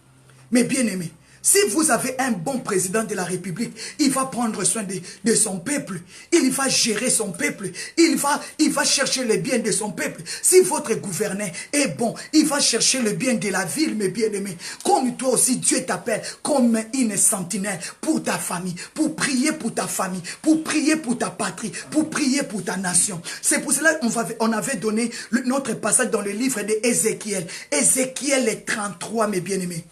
Mais bien aimé, si vous avez un bon président de la République, il va prendre soin de son peuple, il va gérer son peuple, il va chercher le bien de son peuple. Si votre gouverneur est bon, il va chercher le bien de la ville, mes bien-aimés. Comme toi aussi, Dieu t'appelle comme une sentinelle pour ta famille, pour prier pour ta famille, pour prier pour ta patrie, pour prier pour ta nation. C'est pour cela qu'on avait donné notre passage dans le livre d'Ézéchiel. Ézéchiel 33, mes bien-aimés.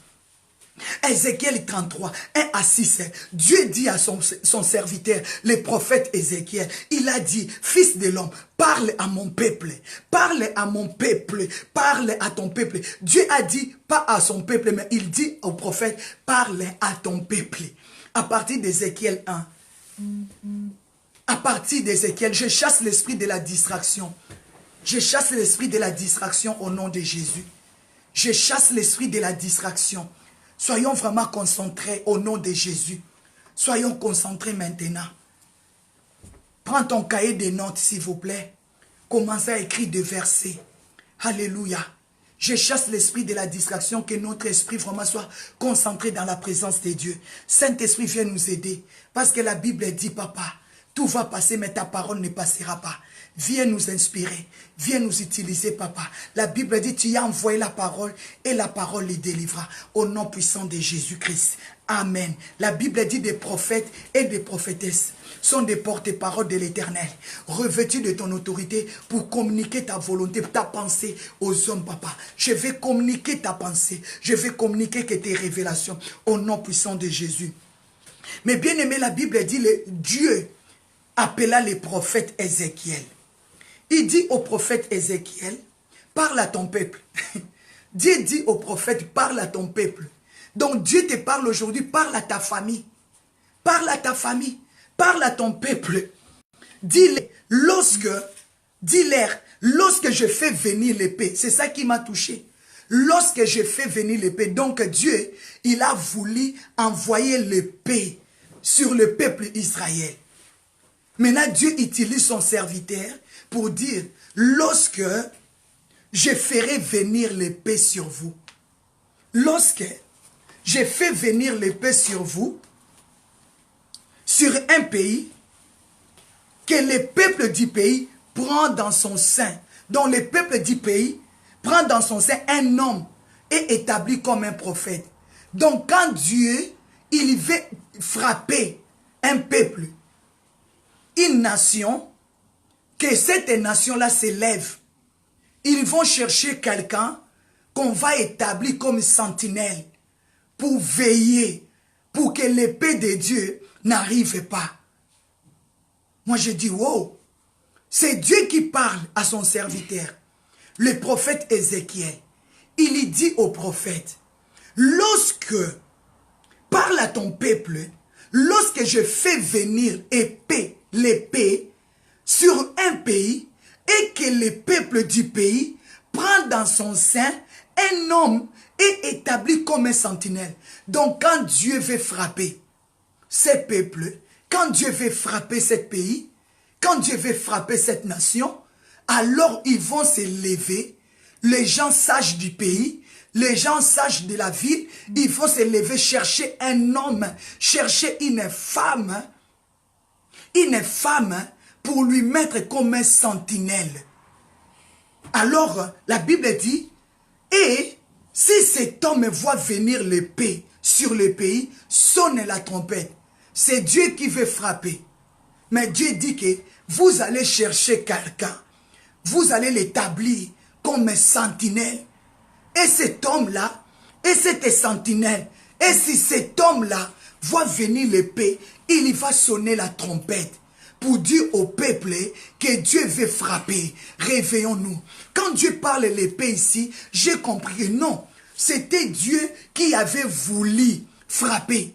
Ézéchiel 33, 1 à 6, Dieu dit à son serviteur, le prophète Ézéchiel, il a dit, fils de l'homme, parle à mon peuple, parle à mon peuple, parle à ton peuple. Dieu a dit, pas à son peuple, mais il dit au prophète, parle à ton peuple. À partir d'Ézéchiel 1, à partir d'Ézéchiel, je chasse l'esprit de la distraction. Je chasse l'esprit de la distraction au nom de Jésus. Je chasse l'esprit de la distraction. Soyons vraiment concentrés au nom de Jésus. Soyons concentrés maintenant. Prends ton cahier de notes, s'il vous plaît. Commencez à écrire des versets. Alléluia. Je chasse l'esprit de la distraction, que notre esprit vraiment soit concentré dans la présence de Dieu. Saint-Esprit, viens nous aider. Parce que la Bible dit, papa, tout va passer, mais ta parole ne passera pas. Viens nous inspirer, viens nous utiliser, papa. La Bible dit, tu as envoyé la parole et la parole les délivra. Au nom puissant de Jésus-Christ. Amen. La Bible dit, des prophètes et des prophétesses sont des porte-paroles de l'Éternel, revêtus de ton autorité pour communiquer ta volonté, ta pensée aux hommes, papa. Je vais communiquer ta pensée, je vais communiquer que tes révélations au nom puissant de Jésus. Mais bien aimé, la Bible dit, Dieu appela les prophètes Ézéchiel. Il dit au prophète Ézéchiel, parle à ton peuple. Dieu dit au prophète, parle à ton peuple. Donc Dieu te parle aujourd'hui, parle à ta famille. Parle à ta famille, parle à ton peuple. Dis-leur, lorsque je fais venir l'épée, c'est ça qui m'a touché. Lorsque je fais venir l'épée, donc Dieu, il a voulu envoyer l'épée sur le peuple Israël. Maintenant, Dieu utilise son serviteur pour dire, lorsque je ferai venir l'épée sur vous, lorsque je fais venir l'épée sur vous, sur un pays, que le peuple du pays prend dans son sein, dont le peuple du pays prend dans son sein un homme et établi comme un prophète. Donc quand Dieu, il veut frapper un peuple, une nation, que cette nation-là s'élève, ils vont chercher quelqu'un qu'on va établir comme sentinelle pour veiller, pour que l'épée de Dieu n'arrive pas. Moi je dis, wow, c'est Dieu qui parle à son serviteur, le prophète Ézéchiel. Il dit au prophète, lorsque, parle à ton peuple, lorsque je fais venir l'épée sur un pays et que le peuple du pays prend dans son sein un homme et établi comme un sentinelle. Donc quand Dieu veut frapper ces peuples, quand Dieu veut frapper ce pays, quand Dieu veut frapper cette nation, alors ils vont se lever, les gens sages du pays, les gens sages de la ville, ils vont se lever chercher un homme, chercher une femme pour lui mettre comme un sentinelle. Alors, la Bible dit, et si cet homme voit venir l'épée sur le pays, sonne la trompette. C'est Dieu qui veut frapper. Mais Dieu dit que vous allez chercher quelqu'un, vous allez l'établir comme un sentinelle. Et cet homme-là, et cette sentinelle, et si cet homme-là voit venir l'épée, il va sonner la trompette pour dire au peuple que Dieu veut frapper. Réveillons-nous. Quand Dieu parle de l'épée ici, j'ai compris que non, c'était Dieu qui avait voulu frapper.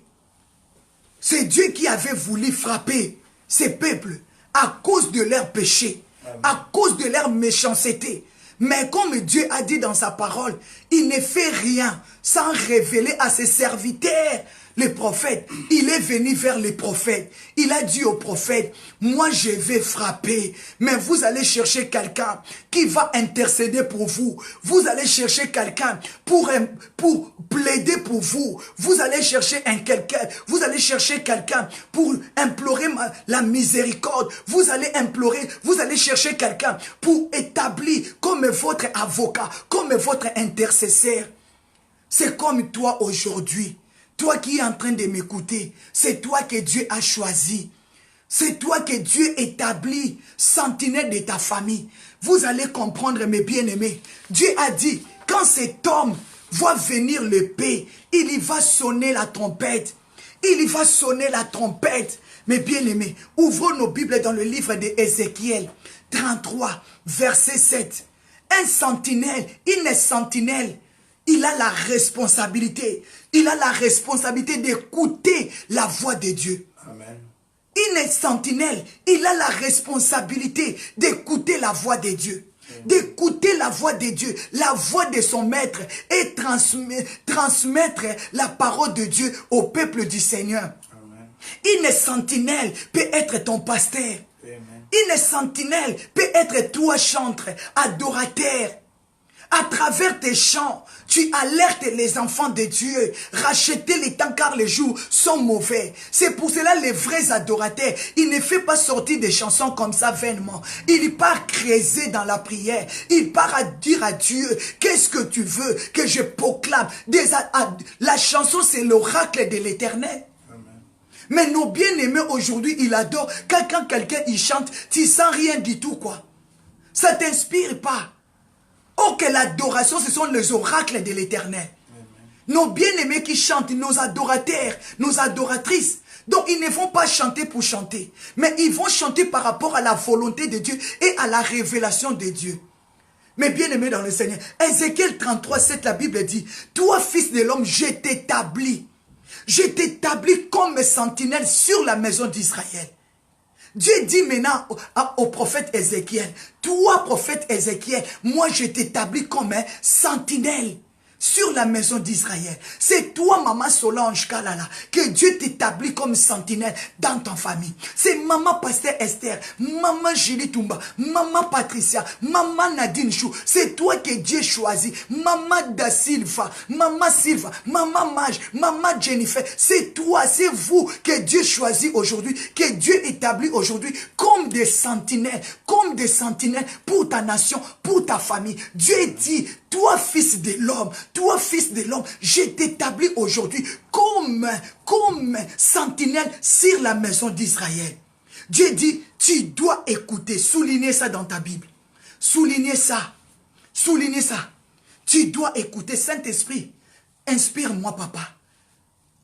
C'est Dieu qui avait voulu frapper ces peuples à cause de leur péché, à cause de leur méchanceté. Mais comme Dieu a dit dans sa parole, il ne fait rien sans révéler à ses serviteurs, les prophètes. Il est venu vers les prophètes. Il a dit aux prophètes, moi je vais frapper, mais vous allez chercher quelqu'un qui va intercéder pour vous. Vous allez chercher quelqu'un pour plaider pour vous. Vous allez chercher quelqu'un pour implorer la miséricorde. Vous allez chercher quelqu'un pour établir comme votre avocat, comme votre intercesseur. C'est comme toi aujourd'hui. Toi qui es en train de m'écouter, c'est toi que Dieu a choisi. C'est toi que Dieu établit, sentinelle de ta famille. Vous allez comprendre, mes bien-aimés. Dieu a dit, quand cet homme voit venir l'épée, il y va sonner la trompette. Il y va sonner la trompette. Mes bien-aimés, ouvrons nos Bibles dans le livre d'Ézéchiel 33, verset 7. Un sentinelle, une sentinelle, il a la responsabilité. Il a la responsabilité d'écouter la voix de Dieu. Amen. Une sentinelle, il a la responsabilité d'écouter la voix de Dieu. D'écouter la voix de Dieu, la voix de son maître et transmettre la parole de Dieu au peuple du Seigneur. Amen. Une sentinelle peut être ton pasteur. Amen. Une sentinelle peut être toi chantre, adorateur. À travers tes chants, tu alertes les enfants de Dieu. Rachetez les temps car les jours sont mauvais. C'est pour cela les vrais adorateurs, il ne fait pas sortir des chansons comme ça vainement. Il part creuser dans la prière. Il part à dire à Dieu, qu'est-ce que tu veux que je proclame? La chanson, c'est l'oracle de l'Éternel. Mais nos bien-aimés aujourd'hui, ils adorent. Quand quelqu'un il chante, tu sens rien du tout quoi. Ça t'inspire pas. Oh, que l'adoration, ce sont les oracles de l'Éternel. Nos bien-aimés qui chantent, nos adorateurs, nos adoratrices. Donc, ils ne vont pas chanter pour chanter. Mais ils vont chanter par rapport à la volonté de Dieu et à la révélation de Dieu. Mais bien-aimés dans le Seigneur, Ézéchiel 33, 7, la Bible dit, toi, fils de l'homme, je t'établis. Je t'établis comme sentinelle sur la maison d'Israël. Dieu dit maintenant au prophète Ézéchiel, toi prophète Ézéchiel, moi je t'établis comme un sentinelle. sur la maison d'Israël. C'est toi, maman Solange Kalala, que Dieu t'établit comme sentinelle dans ton famille. C'est maman Pasteur Esther, maman Julie Toumba, maman Patricia, maman Nadine Chou. C'est toi que Dieu choisit. Maman Da Silva, maman Mage, maman Jennifer. C'est toi, c'est vous que Dieu choisit aujourd'hui, que Dieu établit aujourd'hui comme des sentinelles pour ta nation, pour ta famille. Dieu dit, toi fils de l'homme, je t'établis aujourd'hui comme sentinelle sur la maison d'Israël. Dieu dit, tu dois écouter, souligner ça dans ta Bible. Souligner ça. Tu dois écouter. Saint-Esprit, inspire-moi, papa.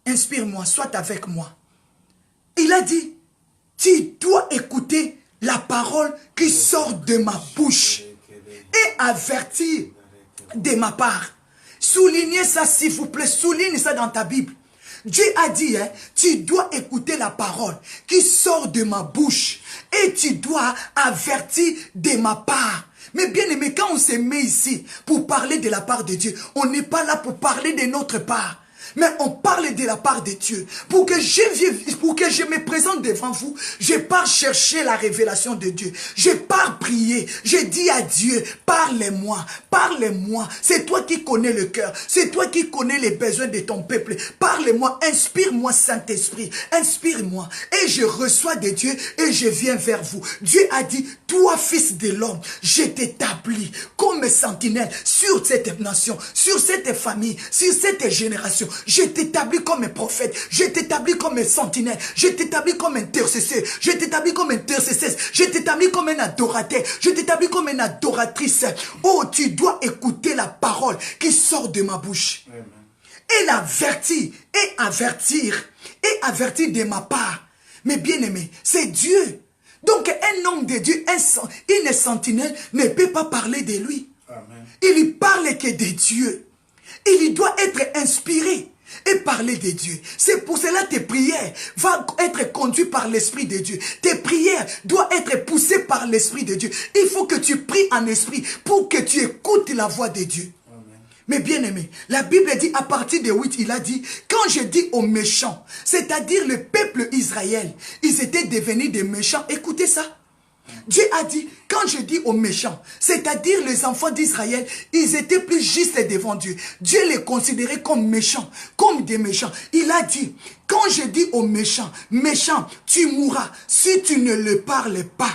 Inspire-moi, sois avec moi. Il a dit, tu dois écouter la parole qui sort de ma bouche et avertir de ma part. Soulignez ça s'il vous plaît, souligne ça dans ta Bible. Dieu a dit, tu dois écouter la parole qui sort de ma bouche et tu dois avertir de ma part. Mais bien aimé, quand on se met ici pour parler de la part de Dieu, on n'est pas là pour parler de notre part. Mais on parle de la part de Dieu. Pour que je me présente devant vous, je pars chercher la révélation de Dieu. Je pars prier. Je dis à Dieu, parlez-moi, parlez-moi. C'est toi qui connais le cœur. C'est toi qui connais les besoins de ton peuple. Parlez-moi, inspire-moi Saint-Esprit. Inspire-moi. Et je reçois de Dieu et je viens vers vous. Dieu a dit, toi fils de l'homme, je t'établis comme sentinelle sur cette nation, sur cette famille, sur cette génération. Je t'établis comme un prophète, je t'établis comme un sentinelle, je t'établis comme un intercesseur, je t'établis comme un intercesseuse, je t'établis comme un adorateur, je t'établis comme une adoratrice. Oh, tu dois écouter la parole qui sort de ma bouche. Amen. Et l'avertir, et avertir de ma part. Mais bien aimé, c'est Dieu. Donc un homme de Dieu, une sentinelle ne peut pas parler de lui. Amen. Il ne parle que de Dieu. Il doit être inspiré et parler de Dieu. C'est pour cela que tes prières vont être conduites par l'Esprit de Dieu. Tes prières doivent être poussées par l'Esprit de Dieu. Il faut que tu pries en esprit pour que tu écoutes la voix de Dieu. Amen. Mais bien aimé, la Bible dit à partir de 8, il a dit, quand je dis aux méchants, c'est-à-dire le peuple Israël, ils étaient devenus des méchants. Écoutez ça. Dieu a dit, quand je dis aux méchants, c'est-à-dire les enfants d'Israël, ils étaient plus justes devant Dieu. Dieu les considérait comme méchants, comme des méchants. Il a dit, quand je dis aux méchants, méchant, tu mourras si tu ne le parles pas.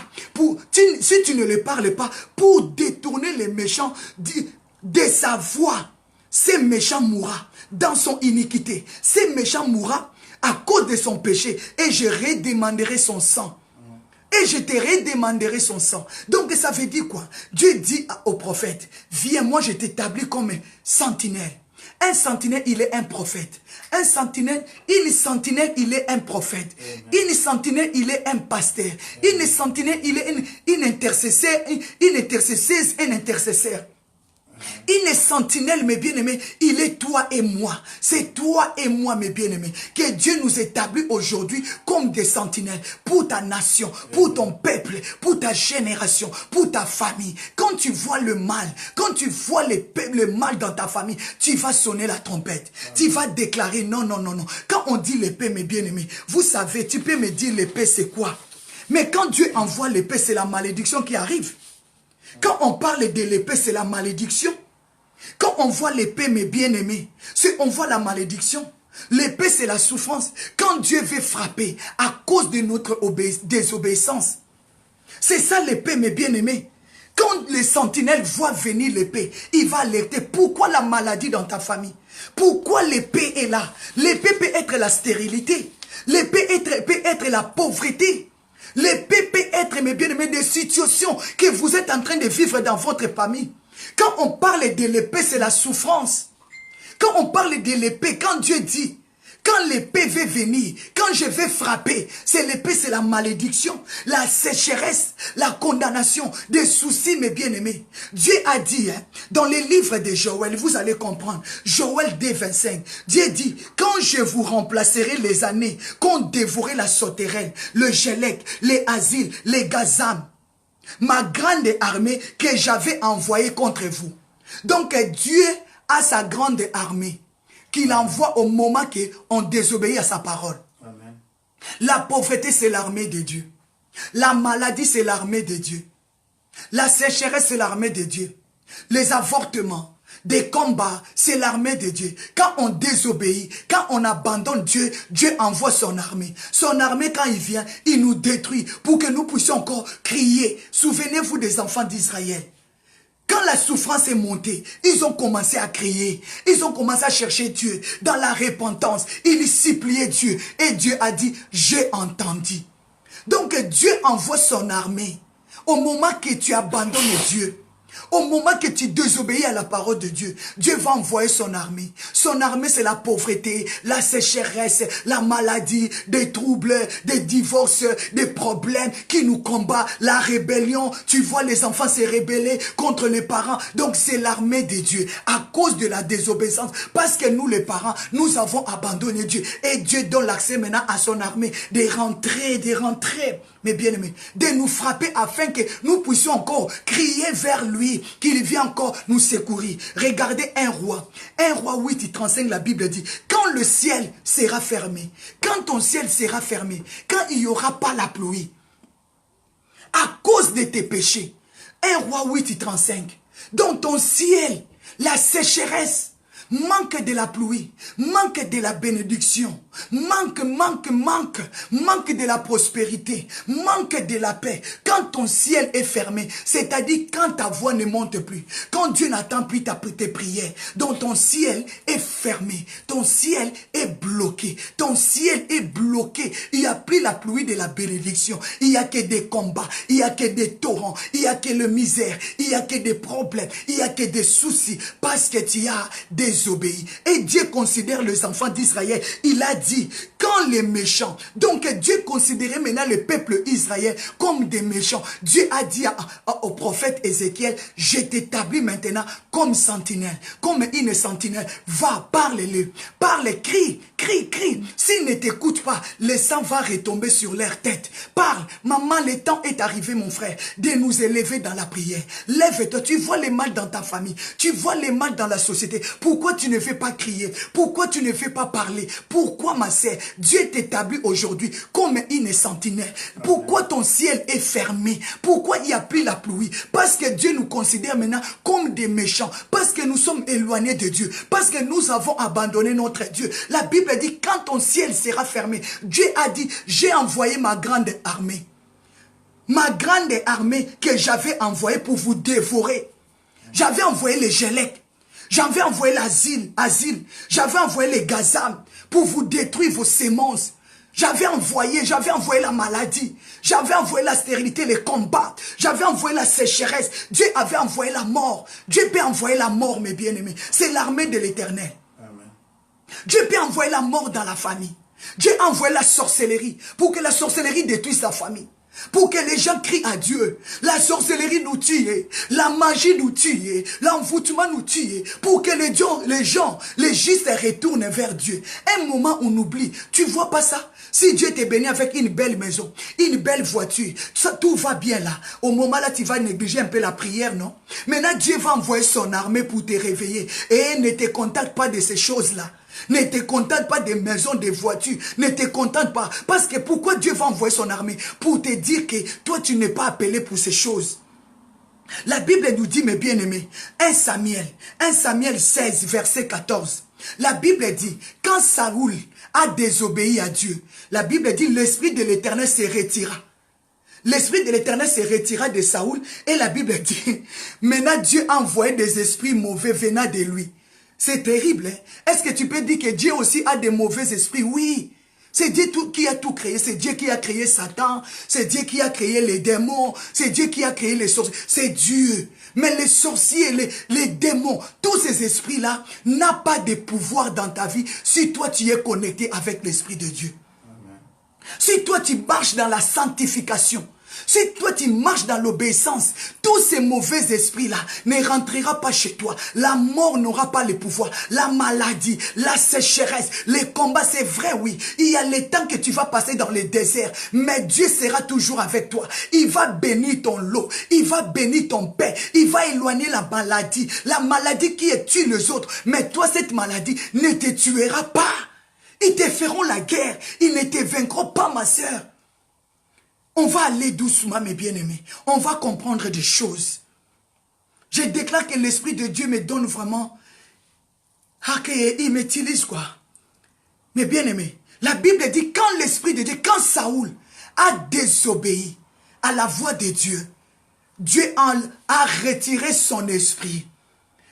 Si tu ne le parles pas, pour détourner les méchants de sa voix. Ce méchant mourra dans son iniquité. Ce méchant mourra à cause de son péché et je redemanderai son sang. Et je te redemanderai son sang. Donc ça veut dire quoi? Dieu dit au prophète, viens, moi je t'établis comme un sentinelle. Un sentinelle, il est un prophète. Un sentinelle, une sentinelle, il est un prophète. Une sentinelle, il est un pasteur. Une sentinelle, il est une intercesseur, une intercesseuse, un intercesseur. Une sentinelle, mes bien-aimés, il est toi et moi. C'est toi et moi, mes bien-aimés, que Dieu nous établit aujourd'hui comme des sentinelles pour ta nation, pour ton peuple, pour ta génération, pour ta famille. Quand tu vois le mal, quand tu vois le mal dans ta famille, tu vas sonner la trompette. Tu vas déclarer non, non, non, non. Quand on dit l'épée, mes bien-aimés, vous savez, tu peux me dire l'épée c'est quoi? Mais quand Dieu envoie l'épée, c'est la malédiction qui arrive. Quand on parle de l'épée, c'est la malédiction. Quand on voit l'épée, mes bien-aimés, on voit la malédiction. L'épée, c'est la souffrance. Quand Dieu veut frapper à cause de notre désobéissance, c'est ça l'épée, mes bien-aimés. Quand les sentinelles voient venir l'épée, il va alerter. Pourquoi la maladie dans ta famille? Pourquoi l'épée est là? L'épée peut être la stérilité. L'épée peut être la pauvreté. L'épée peut être, mes bien-aimés, des situations que vous êtes en train de vivre dans votre famille. Quand on parle de l'épée, c'est la souffrance. Quand on parle de l'épée, quand Dieu dit, quand l'épée veut venir, quand je vais frapper, c'est l'épée, c'est la malédiction, la sécheresse, la condamnation, des soucis, mes bien-aimés. Dieu a dit, dans les livres de Joël, vous allez comprendre, Joël 2,25, Dieu dit, quand je vous remplacerai les années, qu'ont dévoré la sauterelle, le gélec, les asiles, les gazam, ma grande armée que j'avais envoyée contre vous. Donc Dieu a sa grande armée qu'il envoie au moment qu'on désobéit à sa parole. Amen. La pauvreté, c'est l'armée de Dieu. La maladie, c'est l'armée de Dieu. La sécheresse, c'est l'armée de Dieu. Les avortements, des combats, c'est l'armée de Dieu. Quand on désobéit, quand on abandonne Dieu, Dieu envoie son armée. Son armée, quand il vient, il nous détruit pour que nous puissions encore crier. Souvenez-vous des enfants d'Israël. Quand la souffrance est montée, ils ont commencé à crier. Ils ont commencé à chercher Dieu. Dans la repentance, ils suppliaient Dieu. Et Dieu a dit, j'ai entendu. Donc Dieu envoie son armée. Au moment que tu abandonnes Dieu, au moment que tu désobéis à la parole de Dieu, Dieu va envoyer son armée. Son armée, c'est la pauvreté, la sécheresse, la maladie, des troubles, des divorces, des problèmes qui nous combattent, la rébellion. Tu vois les enfants se rebeller contre les parents. Donc c'est l'armée de Dieu à cause de la désobéissance. Parce que nous les parents, nous avons abandonné Dieu. Et Dieu donne l'accès maintenant à son armée de rentrer, mes bien-aimés, de nous frapper afin que nous puissions encore crier vers lui, qu'il vienne encore nous secourir. Regardez un roi 8:35, la Bible dit, quand le ciel sera fermé, quand ton ciel sera fermé, quand il n'y aura pas la pluie, à cause de tes péchés, 1 Roi 8:35, dans ton ciel, la sécheresse, manque de la pluie, manque de la bénédiction, manque de la prospérité, manque de la paix. Quand ton ciel est fermé, c'est-à-dire quand ta voix ne monte plus, quand Dieu n'attend plus tes prières, donc ton ciel est fermé, ton ciel est bloqué, ton ciel est bloqué. Il n'y a plus la pluie de la bénédiction, il n'y a que des combats, il n'y a que des torrents, il n'y a que le misère, il n'y a que des problèmes, il n'y a que des soucis, parce que tu as désobéi. Et Dieu considère les enfants d'Israël. Il a dit, quand les méchants, donc Dieu considérait maintenant le peuple Israël comme des méchants. Dieu a dit au prophète Ézéchiel, je t'établis maintenant comme sentinelle, comme une sentinelle. Va, parle-le, parle, crie. S'ils ne t'écoutent pas, le sang va retomber sur leur tête. Parle, maman, le temps est arrivé, mon frère, de nous élever dans la prière. Lève-toi, tu vois les mal dans ta famille, tu vois les mal dans la société. Pourquoi tu ne fais pas crier? Pourquoi tu ne fais pas parler? Pourquoi, ma sœur, Dieu t'établit aujourd'hui comme une sentinelle? Pourquoi ton ciel est fermé? Pourquoi il n'y a plus la pluie? Parce que Dieu nous considère maintenant comme des méchants, parce que nous sommes éloignés de Dieu, parce que nous avons abandonné notre Dieu. La Bible dit, quand ton ciel sera fermé, Dieu a dit, j'ai envoyé ma grande armée. Ma grande armée que j'avais envoyée pour vous dévorer. J'avais envoyé les Gélèques. J'avais envoyé l'asile, j'avais envoyé les Gazam pour vous détruire vos semences. J'avais envoyé la maladie, j'avais envoyé la stérilité, les combats, j'avais envoyé la sécheresse, Dieu avait envoyé la mort. Dieu peut envoyer la mort, mes bien-aimés. C'est l'armée de l'Éternel. Dieu peut envoyer la mort dans la famille. Dieu a envoyé la sorcellerie pour que la sorcellerie détruise sa famille. Pour que les gens crient à Dieu. La sorcellerie nous tue, la magie nous tue, l'envoûtement nous tue. Pour que les justes retournent vers Dieu. Un moment on oublie. Tu vois pas ça? Si Dieu t'est béni avec une belle maison, une belle voiture, ça, tout va bien là. Au moment là, tu vas négliger un peu la prière, non? Maintenant, Dieu va envoyer son armée pour te réveiller. Et ne te contacte pas de ces choses-là. Ne te contente pas des maisons, des voitures. Ne te contente pas. Parce que pourquoi Dieu va envoyer son armée? Pour te dire que toi, tu n'es pas appelé pour ces choses. La Bible nous dit, mes bien-aimés, 1 Samuel 16, verset 14. La Bible dit, quand Saoul a désobéi à Dieu, la Bible dit, l'Esprit de l'Éternel se retira. L'Esprit de l'Éternel se retira de Saoul. Et la Bible dit, maintenant Dieu a envoyé des esprits mauvais venant de lui. C'est terrible. Hein? Est-ce que tu peux dire que Dieu aussi a des mauvais esprits? Oui. C'est Dieu qui a tout créé. C'est Dieu qui a créé Satan. C'est Dieu qui a créé les démons. C'est Dieu qui a créé les sorciers. C'est Dieu. Mais les sorciers, les démons, tous ces esprits-là n'ont pas de pouvoir dans ta vie si toi tu es connecté avec l'Esprit de Dieu. Amen. Si toi tu marches dans la sanctification, Si toi tu marches dans l'obéissance, tous ces mauvais esprits-là ne rentreront pas chez toi. La mort n'aura pas le pouvoir. La maladie, la sécheresse, les combats, c'est vrai, oui. Il y a les temps que tu vas passer dans le désert, mais Dieu sera toujours avec toi. Il va bénir ton lot, il va bénir ton pain, il va éloigner la maladie qui tue les autres. Mais toi, cette maladie ne te tuera pas. Ils te feront la guerre, ils ne te vaincront pas, ma sœur. On va aller doucement, mes bien-aimés. On va comprendre des choses. Je déclare que l'Esprit de Dieu me donne vraiment... il m'utilise quoi. Mes bien-aimés, la Bible dit, quand l'Esprit de Dieu, quand Saoul a désobéi à la voix de Dieu, Dieu a retiré son esprit.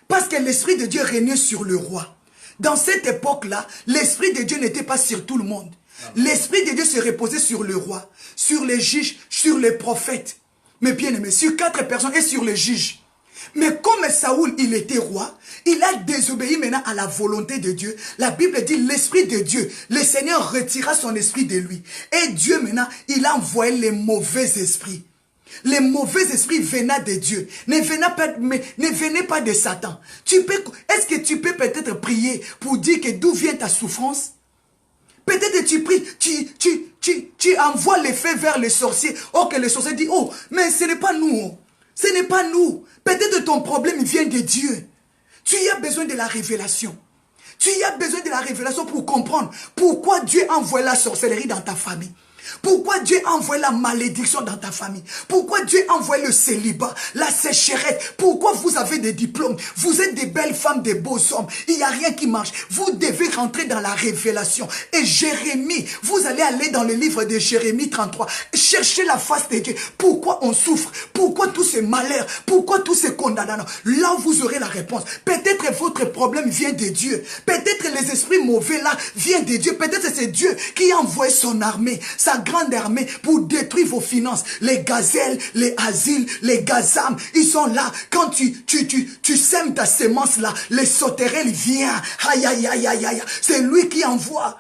Parce que l'Esprit de Dieu régnait sur le roi. Dans cette époque-là, l'Esprit de Dieu n'était pas sur tout le monde. L'Esprit de Dieu se reposait sur le roi, sur les juges, sur les prophètes. Mais bien aimé, sur 4 personnes et sur les juges. Mais comme Saoul, il était roi, il a désobéi maintenant à la volonté de Dieu. La Bible dit, l'Esprit de Dieu, le Seigneur retira son esprit de lui. Et Dieu maintenant, il a envoyé les mauvais esprits. Les mauvais esprits venaient de Dieu. Ne venaient pas de Satan. Est-ce que tu peux peut-être prier pour dire que d'où vient ta souffrance? Peut-être que tu pries, tu envoies les faits vers les sorciers. Oh, que les sorciers disent, oh, mais ce n'est pas nous. Ce n'est pas nous. Peut-être que ton problème vient de Dieu. Tu as besoin de la révélation. Tu as besoin de la révélation pour comprendre pourquoi Dieu envoie la sorcellerie dans ta famille. Pourquoi Dieu a envoyé la malédiction dans ta famille? Pourquoi Dieu a envoyé le célibat, la sécheresse? Pourquoi vous avez des diplômes? Vous êtes des belles femmes, des beaux hommes. Il n'y a rien qui marche. Vous devez rentrer dans la révélation. Et Jérémie, vous allez aller dans le livre de Jérémie 33. Cherchez la face de Dieu. Pourquoi on souffre? Pourquoi tous ces malheurs? Pourquoi tous ces condamnations? Là, vous aurez la réponse. Peut-être votre problème vient de Dieu. Peut-être les esprits mauvais là viennent de Dieu. Peut-être c'est Dieu qui a envoyé son armée, sa grande armée pour détruire vos finances. Les gazelles, les asiles, les gazam, ils sont là. Quand tu sèmes ta semence là, les sauterelles viennent. Aïe, aïe, aïe, aïe, aïe. C'est lui qui envoie.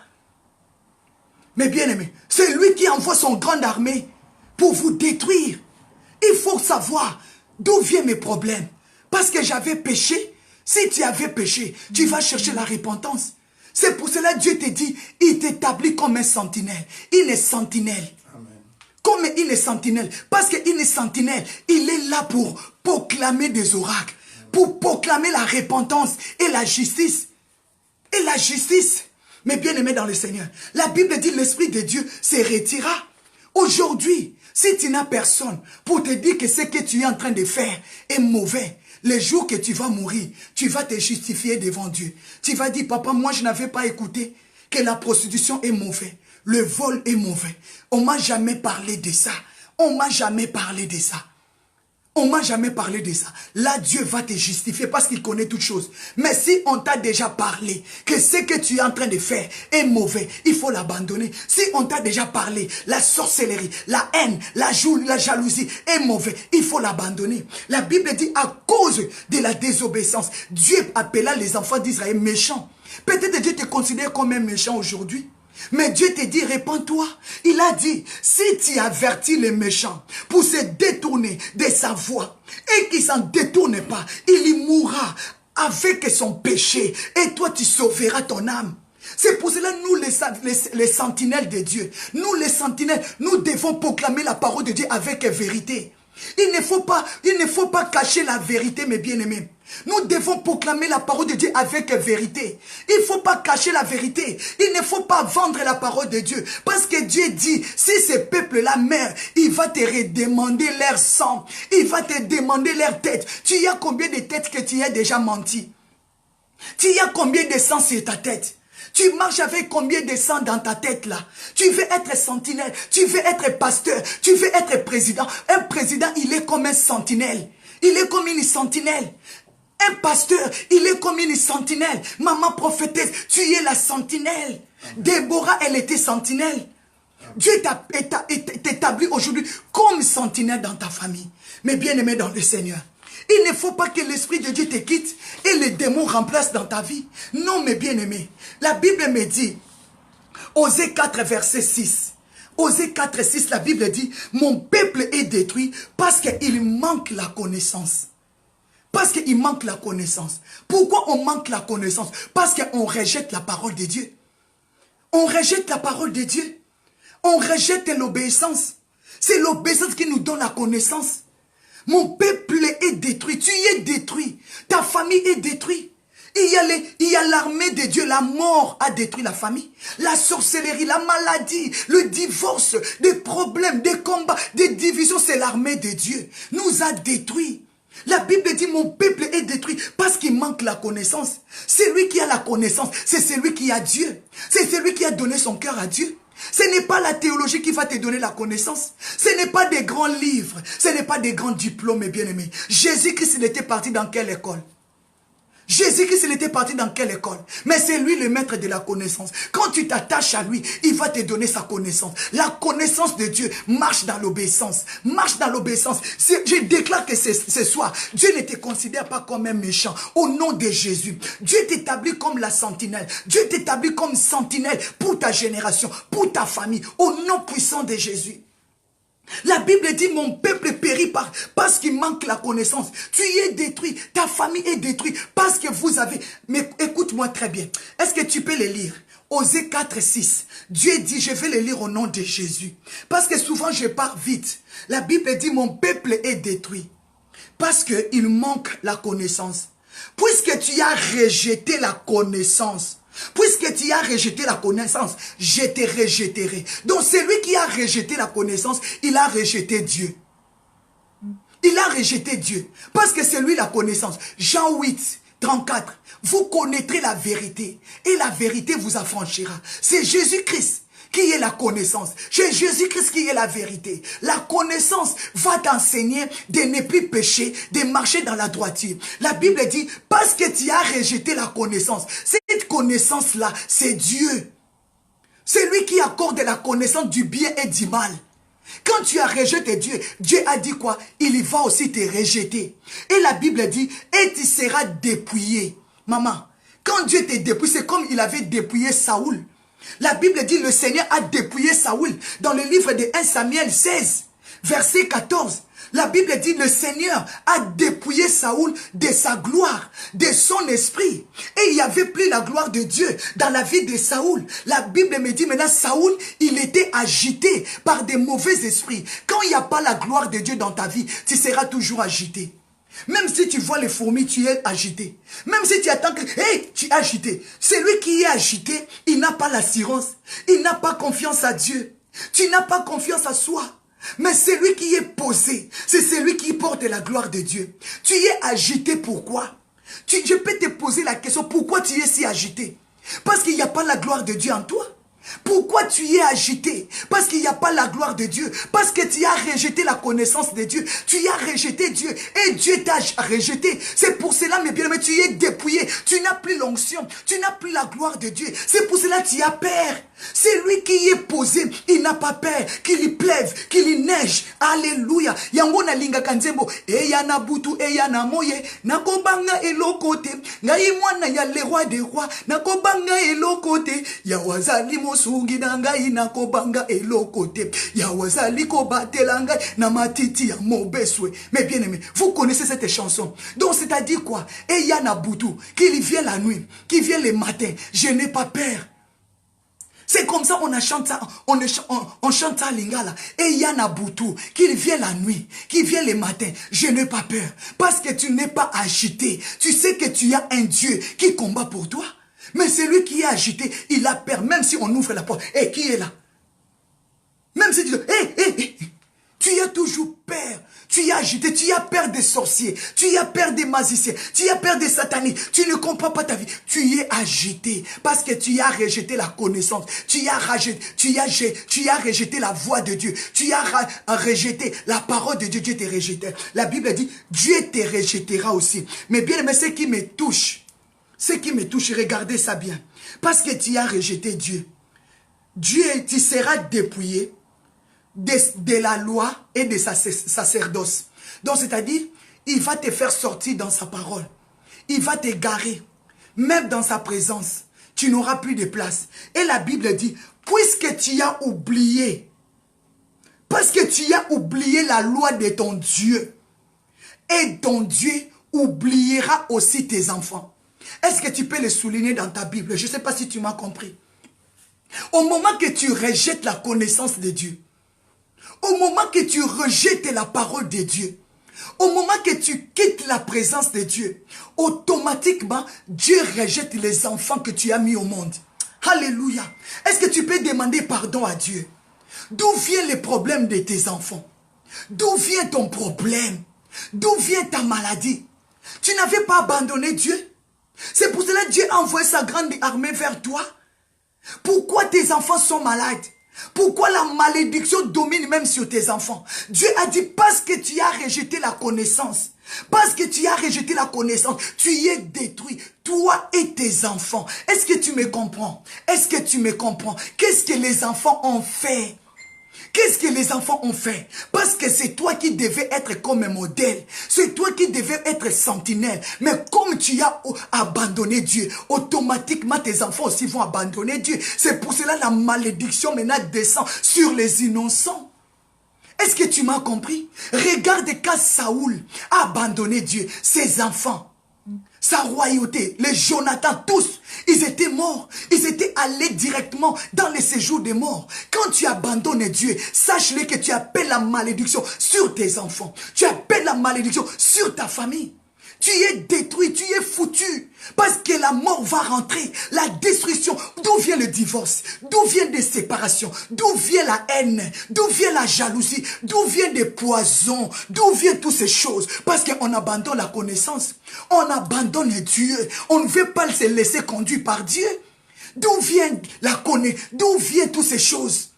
Mais bien aimé, c'est lui qui envoie son grande armée pour vous détruire. Il faut savoir d'où viennent mes problèmes. Parce que j'avais péché. Si tu avais péché, tu vas chercher la repentance. C'est pour cela que Dieu te dit, il t'établit comme un sentinelle. Il est sentinelle. Amen. Comme il est sentinelle. Parce qu'il est sentinelle, il est là pour proclamer des oracles. Pour proclamer la repentance et la justice. Et la justice. Mais bien aimé dans le Seigneur, la Bible dit l'Esprit de Dieu se retira. Aujourd'hui, si tu n'as personne pour te dire que ce que tu es en train de faire est mauvais, les jours que tu vas mourir, tu vas te justifier devant Dieu. Tu vas dire, papa, moi je n'avais pas écouté que la prostitution est mauvais, le vol est mauvais. On ne m'a jamais parlé de ça. On ne m'a jamais parlé de ça. On ne m'a jamais parlé de ça. Là, Dieu va te justifier parce qu'il connaît toutes choses. Mais si on t'a déjà parlé que ce que tu es en train de faire est mauvais, il faut l'abandonner. Si on t'a déjà parlé, la sorcellerie, la haine, la jalousie est mauvais, il faut l'abandonner. La Bible dit à cause de la désobéissance, Dieu appela les enfants d'Israël méchants. Peut-être Dieu te considère comme un méchant aujourd'hui. Mais Dieu te dit, répands-toi. Il a dit, si tu avertis les méchants pour se détourner de sa voie et qu'ils ne s'en détournent pas, il y mourra avec son péché et toi tu sauveras ton âme. C'est pour cela nous les sentinelles de Dieu, nous les sentinelles, nous devons proclamer la parole de Dieu avec vérité. Il ne faut pas cacher la vérité, mes bien-aimés. Nous devons proclamer la parole de Dieu avec vérité. Il ne faut pas cacher la vérité. Il ne faut pas vendre la parole de Dieu. Parce que Dieu dit, si ces peuples-là meurent, il va te redemander leur sang. Il va te demander leur tête. Tu as combien de têtes que tu as déjà menti? Tu as combien de sang sur ta tête? Tu marches avec combien de sang dans ta tête là? Tu veux être sentinelle, tu veux être pasteur, tu veux être président. Un président, il est comme un sentinelle. Il est comme une sentinelle. Un pasteur, il est comme une sentinelle. Maman prophétesse, tu es la sentinelle. Déborah, elle était sentinelle. Dieu t'établit aujourd'hui comme sentinelle dans ta famille. Mais bien aimé dans le Seigneur. Il ne faut pas que l'Esprit de Dieu te quitte et les démons remplacent dans ta vie. Non, mes bien-aimés. La Bible me dit, Osée 4, verset 6. Osée 4, 6, la Bible dit, mon peuple est détruit parce qu'il manque la connaissance. Parce qu'il manque la connaissance. Pourquoi on manque la connaissance? Parce qu'on rejette la parole de Dieu. On rejette la parole de Dieu. On rejette l'obéissance. C'est l'obéissance qui nous donne la connaissance. Mon peuple est détruit. Tu es détruit. Ta famille est détruite. Il y a l'armée de Dieu. La mort a détruit la famille. La sorcellerie, la maladie, le divorce, des problèmes, des combats, des divisions. C'est l'armée de Dieu. Nous a détruits. La Bible dit mon peuple est détruit parce qu'il manque la connaissance. C'est lui qui a la connaissance. C'est celui qui a Dieu. C'est celui qui a donné son cœur à Dieu. Ce n'est pas la théologie qui va te donner la connaissance. Ce n'est pas des grands livres. Ce n'est pas des grands diplômes, mes bien-aimés. Jésus-Christ, il était parti dans quelle école? Jésus-Christ, il était parti dans quelle école? Mais c'est lui le maître de la connaissance. Quand tu t'attaches à lui, il va te donner sa connaissance. La connaissance de Dieu marche dans l'obéissance. Marche dans l'obéissance. Je déclare que ce soir, Dieu ne te considère pas comme un méchant. Au nom de Jésus, Dieu t'établit comme la sentinelle. Dieu t'établit comme sentinelle pour ta génération, pour ta famille. Au nom puissant de Jésus. La Bible dit mon peuple périt parce qu'il manque la connaissance. Tu es détruit, ta famille est détruite parce que vous avez... Mais écoute-moi très bien. Est-ce que tu peux les lire? Osée 4, 6. Dieu dit, je vais les lire au nom de Jésus. Parce que souvent je pars vite. La Bible dit mon peuple est détruit parce qu'il manque la connaissance. Puisque tu as rejeté la connaissance, puisque tu as rejeté la connaissance, je te rejetterai. Donc celui qui a rejeté la connaissance, il a rejeté Dieu. Il a rejeté Dieu. Parce que c'est lui la connaissance. Jean 8, 34. Vous connaîtrez la vérité. Et la vérité vous affranchira. C'est Jésus-Christ qui est la connaissance. C'est Jésus-Christ qui est la vérité. La connaissance va t'enseigner de ne plus pécher, de marcher dans la droiture. La Bible dit, parce que tu as rejeté la connaissance, cette connaissance-là, c'est Dieu. C'est lui qui accorde la connaissance du bien et du mal. Quand tu as rejeté Dieu, Dieu a dit quoi? Il va aussi te rejeter. Et la Bible dit, et tu seras dépouillé. Maman, quand Dieu te dépouille, c'est comme il avait dépouillé Saoul. La Bible dit, le Seigneur a dépouillé Saoul. Dans le livre de 1 Samuel 16, verset 14. La Bible dit, le Seigneur a dépouillé Saoul de sa gloire, de son esprit. Et il n'y avait plus la gloire de Dieu dans la vie de Saoul. La Bible me dit maintenant, Saoul, il était agité par des mauvais esprits. Quand il n'y a pas la gloire de Dieu dans ta vie, tu seras toujours agité. Même si tu vois les fourmis, tu es agité. Même si tu attends que, hey, tu es agité. Celui qui est agité, il n'a pas l'assurance. Il n'a pas confiance à Dieu. Tu n'as pas confiance à soi. Mais celui qui est posé, c'est celui qui porte la gloire de Dieu. Tu es agité, pourquoi? Je peux te poser la question, pourquoi tu es si agité? Parce qu'il n'y a pas la gloire de Dieu en toi. Pourquoi tu es agité? Parce qu'il n'y a pas la gloire de Dieu. Parce que tu as rejeté la connaissance de Dieu. Tu as rejeté Dieu. Et Dieu t'a rejeté. C'est pour cela, mes bien-aimés, tu es dépouillé. Tu n'as plus l'onction. Tu n'as plus la gloire de Dieu. C'est pour cela que tu as peur. C'est lui qui est posé. Il n'a pas peur. Qu'il y pleuve. Qu'il y neige. Alléluia. Yangona linga kanzembo. Eya na butu. Eya na moye. Nakobanga elokote. Ngai mwana ya le roi des rois. Nakobanga elokote. Ya wazali mosungi na ngai nakobanga elokote. Ya wazali kobatela ngai na matiti ya mobeswe. Mais bien aimé, vous connaissez cette chanson. Donc c'est-à-dire quoi? Eya na butu. Qu'il vient la nuit. Qu'il vient le matin. Je n'ai pas peur. C'est comme ça on chante ça, on chante ça à Lingala. Et Yana Boutou, qu'il vient la nuit, qu'il vient le matin, je n'ai pas peur. Parce que tu n'es pas agité. Tu sais que tu as un Dieu qui combat pour toi. Mais celui qui est agité, il a peur. Même si on ouvre la porte, et qui est là? Même si tu dis, tu as toujours peur. Tu es agité, tu as peur des sorciers, tu as peur des magiciens, tu as peur des sataniques, tu ne comprends pas ta vie. Tu es agité parce que tu as rejeté la connaissance, tu as rejeté la voix de Dieu, tu as rejeté la parole de Dieu, Dieu te rejeté. La Bible dit, Dieu te rejettera aussi. Mais bien aimé, ce qui me touche, regardez ça bien. Parce que tu as rejeté Dieu. Dieu, tu seras dépouillé de la loi et de sa sacerdoce. Donc, c'est-à-dire, il va te faire sortir dans sa parole. Il va t'égarer. Même dans sa présence, tu n'auras plus de place. Et la Bible dit, puisque tu as oublié Parce que tu as oublié la loi de ton Dieu. Et ton Dieu oubliera aussi tes enfants. Est-ce que tu peux le souligner dans ta Bible? Je ne sais pas si tu m'as compris. Au moment que tu rejettes la connaissance de Dieu, au moment que tu rejettes la parole de Dieu, au moment que tu quittes la présence de Dieu, automatiquement, Dieu rejette les enfants que tu as mis au monde. Alléluia. Est-ce que tu peux demander pardon à Dieu? D'où vient le problème de tes enfants? D'où vient ton problème? D'où vient ta maladie? Tu n'avais pas abandonné Dieu? C'est pour cela que Dieu a envoyé sa grande armée vers toi. Pourquoi tes enfants sont malades? Pourquoi la malédiction domine même sur tes enfants? Dieu a dit parce que tu as rejeté la connaissance. Parce que tu as rejeté la connaissance, tu y es détruit, toi et tes enfants. Est-ce que tu me comprends? Est-ce que tu me comprends? Qu'est-ce que les enfants ont fait? Qu'est-ce que les enfants ont fait? Parce que c'est toi qui devais être comme un modèle. C'est toi qui devais être sentinelle. Mais comme tu as abandonné Dieu, automatiquement tes enfants aussi vont abandonner Dieu. C'est pour cela que la malédiction maintenant descend sur les innocents. Est-ce que tu m'as compris? Regarde quand Saoul a abandonné Dieu, ses enfants, sa royauté, les Jonathan, tous, ils étaient morts. Ils étaient allés directement dans le séjour des morts. Quand tu abandonnes Dieu, sache-le que tu appelles la malédiction sur tes enfants. Tu appelles la malédiction sur ta famille. Tu es détruit, tu es foutu. Parce que la mort va rentrer. La destruction. D'où vient le divorce? D'où vient des séparations? D'où vient la haine? D'où vient la jalousie? D'où viennent des poisons? D'où viennent toutes ces choses? Parce qu'on abandonne la connaissance. On abandonne Dieu. On ne veut pas se laisser conduire par Dieu. D'où vient la connaissance? D'où viennent toutes ces choses?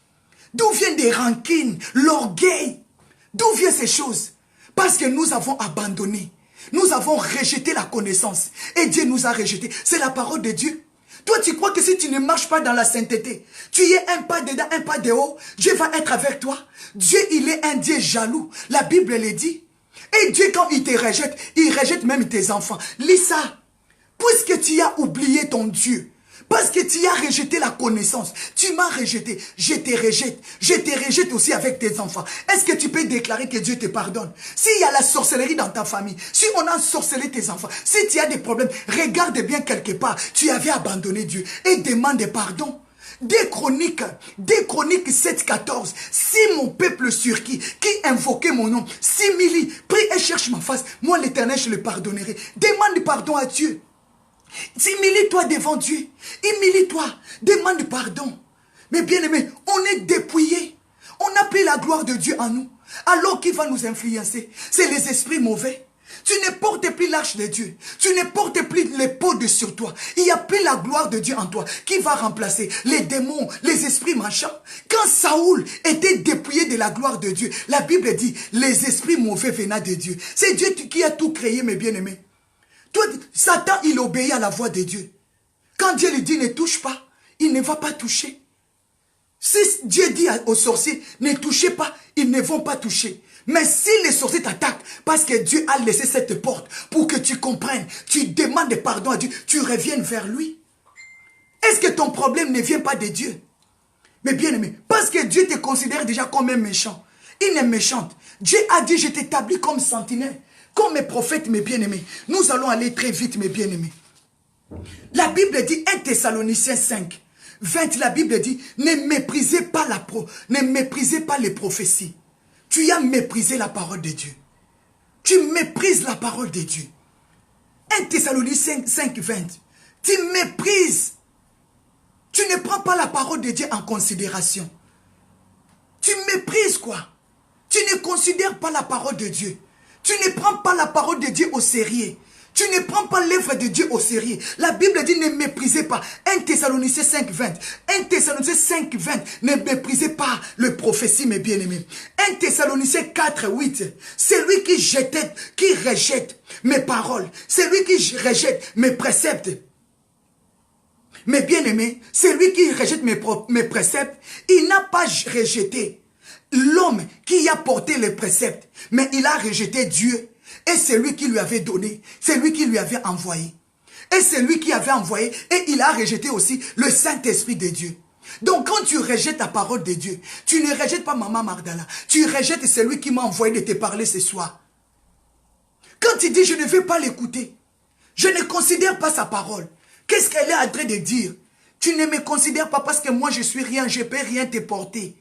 D'où viennent des rancines? L'orgueil? D'où viennent ces choses? Parce que nous avons abandonné. Nous avons rejeté la connaissance. Et Dieu nous a rejetés. C'est la parole de Dieu. Toi, tu crois que si tu ne marches pas dans la sainteté, tu es un pas dedans, un pas dehors, Dieu va être avec toi. Dieu, il est un Dieu jaloux. La Bible le dit. Et Dieu, quand il te rejette, il rejette même tes enfants. Lis ça. Puisque tu as oublié ton Dieu, parce que tu as rejeté la connaissance, tu m'as rejeté, je te rejette. Je te rejette aussi avec tes enfants. Est-ce que tu peux déclarer que Dieu te pardonne? S'il y a la sorcellerie dans ta famille, si on a sorcelé tes enfants, si tu as des problèmes, regarde bien quelque part, tu avais abandonné Dieu et demande pardon. Des Chroniques 7,14. Si mon peuple sur qui invoquait mon nom, s'humilie, prie et cherche ma face, moi l'Éternel, je le pardonnerai. Demande pardon à Dieu. Humilie-toi devant Dieu. Humilie-toi. Demande pardon. Mais bien aimé, on est dépouillé. On n'a plus la gloire de Dieu en nous. Alors qui va nous influencer? C'est les esprits mauvais. Tu ne portes plus l'arche de Dieu. Tu ne portes plus l'épaule sur toi. Il n'y a plus la gloire de Dieu en toi. Qui va remplacer les démons, les esprits méchants? Quand Saoul était dépouillé de la gloire de Dieu, la Bible dit, les esprits mauvais venaient de Dieu. C'est Dieu qui a tout créé, mes bien-aimés. Satan, il obéit à la voix de Dieu. Quand Dieu lui dit ne touche pas, il ne va pas toucher. Si Dieu dit aux sorciers ne touchez pas, ils ne vont pas toucher. Mais si les sorciers t'attaquent, parce que Dieu a laissé cette porte pour que tu comprennes, tu demandes pardon à Dieu, tu reviennes vers lui. Est-ce que ton problème ne vient pas de Dieu? Mais bien aimé, parce que Dieu te considère déjà comme un méchant. Il est méchant. Dieu a dit je t'établis comme sentinelle. Comme mes prophètes, mes bien-aimés. Nous allons aller très vite, mes bien-aimés. La Bible dit, 1 Thessaloniciens 5, 20, la Bible dit, ne méprisez pas les prophéties. Tu as méprisé la parole de Dieu. Tu méprises la parole de Dieu. 1 Thessaloniciens 5, 20. Tu méprises. Tu ne prends pas la parole de Dieu en considération. Tu méprises quoi? Tu ne considères pas la parole de Dieu. Tu ne prends pas la parole de Dieu au sérieux. Tu ne prends pas l'œuvre de Dieu au sérieux. La Bible dit ne méprisez pas. 1 Thessaloniciens 5, 20. 1 Thessaloniciens 5, 20. Ne méprisez pas le prophétie, mes bien-aimés. 1 Thessaloniciens 4, 8. C'est lui qui rejette mes paroles. C'est lui qui rejette mes préceptes. Mes bien-aimés, c'est lui qui rejette mes préceptes. Il n'a pas rejeté l'homme qui a porté les préceptes, mais il a rejeté Dieu. Et c'est lui qui lui avait donné, c'est lui qui lui avait envoyé. Et c'est lui qui avait envoyé, et il a rejeté aussi le Saint-Esprit de Dieu. Donc quand tu rejettes la parole de Dieu, tu ne rejettes pas Maman Magdala, tu rejettes celui qui m'a envoyé de te parler ce soir. Quand il dit je ne vais pas l'écouter, je ne considère pas sa parole. Qu'est-ce qu'elle est en train de dire? Tu ne me considères pas parce que moi je suis rien, je ne peux rien te porter.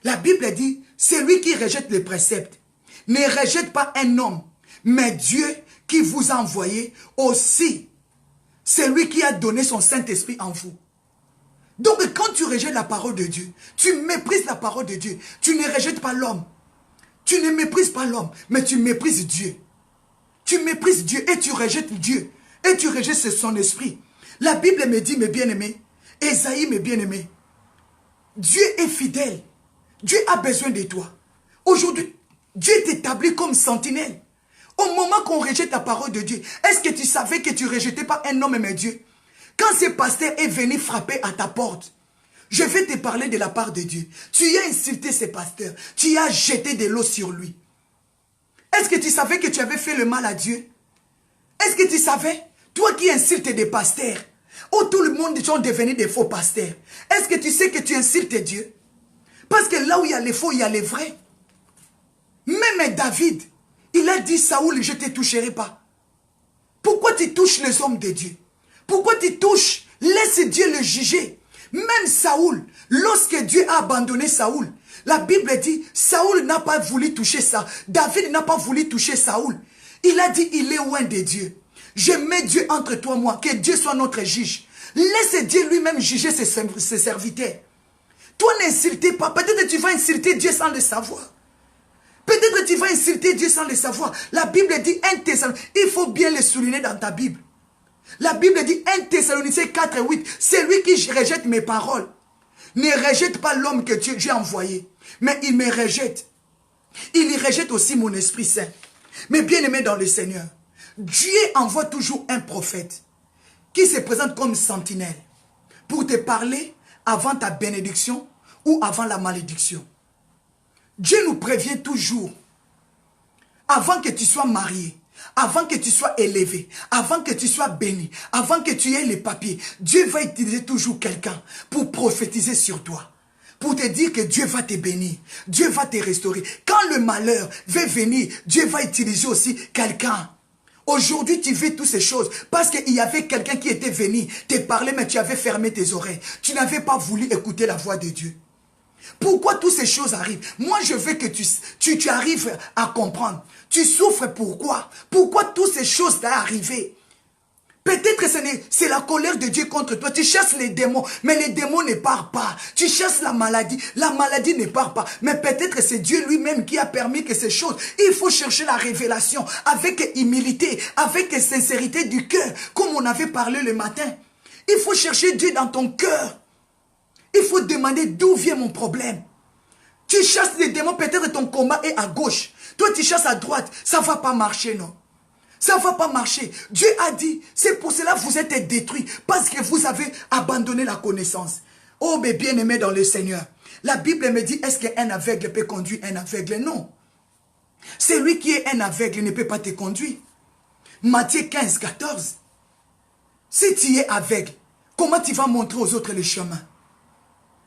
La Bible dit, celui qui rejette les préceptes ne rejette pas un homme, mais Dieu qui vous a envoyé aussi. C'est lui qui a donné son Saint-Esprit en vous. Donc quand tu rejettes la parole de Dieu, tu méprises la parole de Dieu. Tu ne rejettes pas l'homme. Tu ne méprises pas l'homme, mais tu méprises Dieu. Tu méprises Dieu et tu rejettes Dieu. Et tu rejettes son esprit. La Bible me dit, mes bien-aimés, Esaïe, mes bien-aimés, Dieu est fidèle. Dieu a besoin de toi. Aujourd'hui, Dieu t'établit comme sentinelle. Au moment qu'on rejette la parole de Dieu, est-ce que tu savais que tu ne rejetais pas un homme mais Dieu? Quand ce pasteur est venu frapper à ta porte, je vais te parler de la part de Dieu. Tu as insulté ce pasteur. Tu as jeté de l'eau sur lui. Est-ce que tu savais que tu avais fait le mal à Dieu? Est-ce que tu savais? Toi qui insultes des pasteurs, où tout le monde sont devenus des faux pasteurs. Est-ce que tu sais que tu insultes Dieu? Parce que là où il y a les faux, il y a les vrais. Même David, il a dit, Saoul, je ne te toucherai pas. Pourquoi tu touches les hommes de Dieu? Pourquoi tu touches? Laisse Dieu le juger. Même Saoul, lorsque Dieu a abandonné Saoul, la Bible dit, Saoul n'a pas voulu toucher ça. David n'a pas voulu toucher Saoul. Il a dit, il est loin de Dieu. Je mets Dieu entre toi et moi, que Dieu soit notre juge. Laisse Dieu lui-même juger ses serviteurs. Toi, n'insultez pas. Peut-être que tu vas insulter Dieu sans le savoir. Peut-être que tu vas insulter Dieu sans le savoir. La Bible dit 1 Thessaloniciens. Il faut bien le souligner dans ta Bible. La Bible dit 1 Thessaloniciens 4:8. C'est lui qui rejette mes paroles. Ne rejette pas l'homme que Dieu a envoyé. Mais il me rejette. Il y rejette aussi mon Esprit Saint. Mais bien aimé dans le Seigneur, Dieu envoie toujours un prophète qui se présente comme sentinelle pour te parler avant ta bénédiction ou avant la malédiction. Dieu nous prévient toujours, avant que tu sois marié, avant que tu sois élevé, avant que tu sois béni, avant que tu aies les papiers, Dieu va utiliser toujours quelqu'un pour prophétiser sur toi, pour te dire que Dieu va te bénir, Dieu va te restaurer. Quand le malheur va venir, Dieu va utiliser aussi quelqu'un. Aujourd'hui, tu vis toutes ces choses parce qu'il y avait quelqu'un qui était venu te parler, mais tu avais fermé tes oreilles. Tu n'avais pas voulu écouter la voix de Dieu. Pourquoi toutes ces choses arrivent? Moi, je veux que tu arrives à comprendre. Tu souffres pourquoi? Pourquoi toutes ces choses t'ont arrivé? Peut-être que c'est la colère de Dieu contre toi. Tu chasses les démons, mais les démons ne partent pas. Tu chasses la maladie ne part pas. Mais peut-être que c'est Dieu lui-même qui a permis que ces choses... Il faut chercher la révélation avec humilité, avec sincérité du cœur, comme on avait parlé le matin. Il faut chercher Dieu dans ton cœur. Il faut demander d'où vient mon problème. Tu chasses les démons, peut-être que ton combat est à gauche. Toi, tu chasses à droite. Ça ne va pas marcher, non. Ça ne va pas marcher. Dieu a dit, c'est pour cela que vous êtes détruits, parce que vous avez abandonné la connaissance. Oh, mes bien-aimés dans le Seigneur, la Bible me dit, est-ce qu'un aveugle peut conduire un aveugle? Non. Celui qui est un aveugle ne peut pas te conduire. Matthieu 15:14. Si tu es aveugle, comment tu vas montrer aux autres le chemin?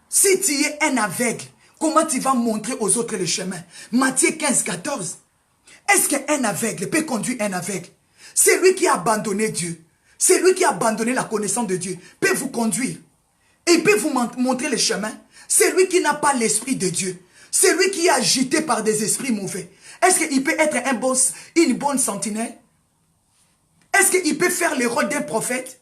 Si tu es un aveugle, comment tu vas montrer aux autres le chemin? Matthieu 15:14. Est-ce qu'un aveugle peut conduire un aveugle? C'est lui qui a abandonné Dieu. C'est lui qui a abandonné la connaissance de Dieu. Peut vous conduire. Et peut vous montrer le chemin. C'est lui qui n'a pas l'esprit de Dieu. C'est lui qui est agité par des esprits mauvais. Est-ce qu'il peut être une bonne sentinelle? Est-ce qu'il peut faire le rôle d'un prophète?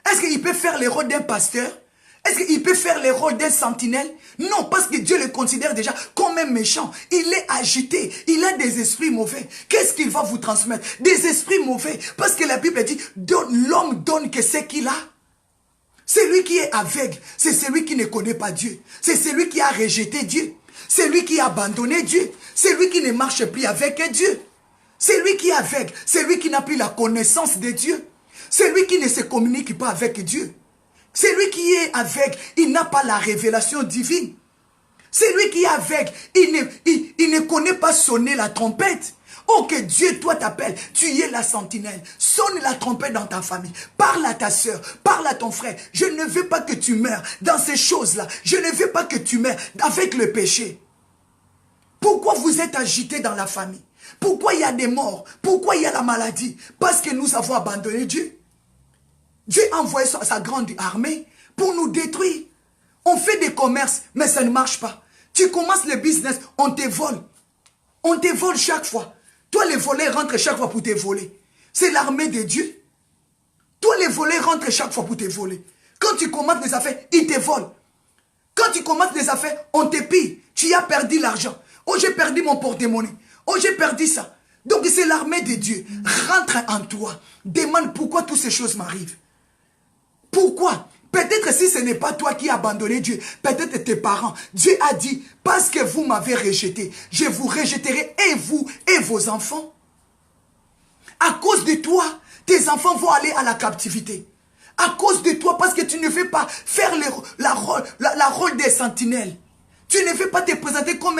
Est-ce qu'il peut faire le rôle d'un pasteur? Est-ce qu'il peut faire le rôle d'un sentinelle? Non, parce que Dieu le considère déjà comme un méchant. Il est agité. Il a des esprits mauvais. Qu'est-ce qu'il va vous transmettre? Des esprits mauvais. Parce que la Bible dit, l'homme donne que ce qu'il a. Celui qui est aveugle, c'est celui qui ne connaît pas Dieu. C'est celui qui a rejeté Dieu. C'est lui qui a abandonné Dieu. C'est lui qui ne marche plus avec Dieu. C'est lui qui est aveugle. C'est lui qui n'a plus la connaissance de Dieu. C'est lui qui ne se communique pas avec Dieu. C'est lui qui est aveugle, il n'a pas la révélation divine. C'est lui qui est aveugle, il ne connaît pas sonner la trompette. Oh, que Dieu, toi, t'appelle. Tu y es la sentinelle. Sonne la trompette dans ta famille. Parle à ta soeur. Parle à ton frère. Je ne veux pas que tu meurs dans ces choses-là. Je ne veux pas que tu meurs avec le péché. Pourquoi vous êtes agités dans la famille? Pourquoi il y a des morts? Pourquoi il y a la maladie? Parce que nous avons abandonné Dieu. Dieu a envoyé sa grande armée pour nous détruire. On fait des commerces, mais ça ne marche pas. Tu commences le business, on te vole. On te vole chaque fois. Toi, les voleurs rentrent chaque fois pour te voler. C'est l'armée de Dieu. Toi, les voleurs rentrent chaque fois pour te voler. Quand tu commences les affaires, ils te volent. Quand tu commences les affaires, on te pille. Tu as perdu l'argent. Oh, j'ai perdu mon porte-monnaie. Oh, j'ai perdu ça. Donc, c'est l'armée de Dieu. Rentre en toi. Demande pourquoi toutes ces choses m'arrivent. Pourquoi? Peut-être si ce n'est pas toi qui as abandonné Dieu, peut-être tes parents. Dieu a dit, parce que vous m'avez rejeté, je vous rejetterai et vous et vos enfants. À cause de toi, tes enfants vont aller à la captivité. À cause de toi, parce que tu ne veux pas faire la rôle des sentinelles. Tu ne veux pas te présenter comme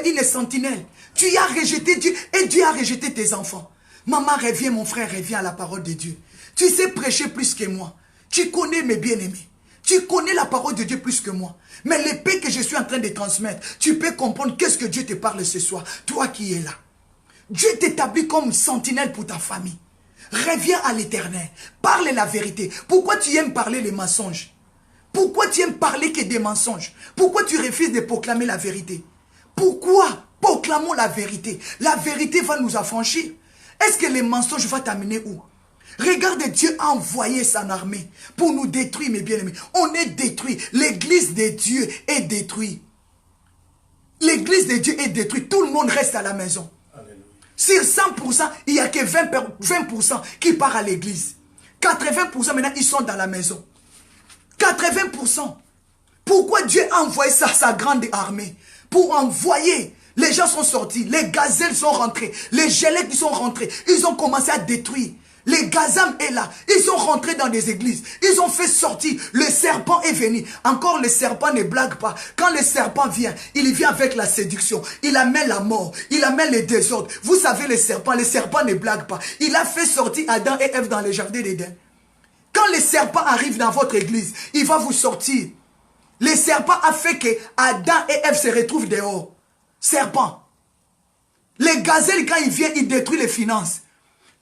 une sentinelle. Tu as rejeté Dieu et Dieu a rejeté tes enfants. Maman, reviens, mon frère, reviens à la parole de Dieu. Tu sais prêcher plus que moi. Tu connais mes bien-aimés. Tu connais la parole de Dieu plus que moi. Mais l'épée que je suis en train de transmettre, tu peux comprendre qu'est-ce que Dieu te parle ce soir. Toi qui es là. Dieu t'établit comme sentinelle pour ta famille. Reviens à l'Éternel. Parle la vérité. Pourquoi tu aimes parler les mensonges? Pourquoi tu aimes parler que des mensonges? Pourquoi tu refuses de proclamer la vérité? Pourquoi? Proclamons la vérité. La vérité va nous affranchir. Est-ce que les mensonges vont t'amener où? Regarde, Dieu a envoyé son armée pour nous détruire, mes bien-aimés. On est détruit. L'église de Dieu est détruite. L'église de Dieu est détruite. Tout le monde reste à la maison. Alléluia. Sur 100%, il n'y a que 20% qui partent à l'église. 80% maintenant, ils sont dans la maison. 80%. Pourquoi Dieu a envoyé sa grande armée? Pour envoyer. Les gens sont sortis. Les gazelles sont rentrés. Les gélèques sont rentrés. Ils ont commencé à détruire. Les Gazam est là. Ils sont rentrés dans des églises. Ils ont fait sortir. Le serpent est venu. Encore le serpent ne blague pas. Quand le serpent vient, il vient avec la séduction. Il amène la mort. Il amène le désordre. Vous savez le serpent ne blague pas. Il a fait sortir Adam et Ève dans le jardin d'Éden. Quand le serpent arrive dans votre église, il va vous sortir. Le serpent a fait que Adam et Ève se retrouvent dehors. Serpent. Les gazelles, quand ils viennent, ils détruisent les finances.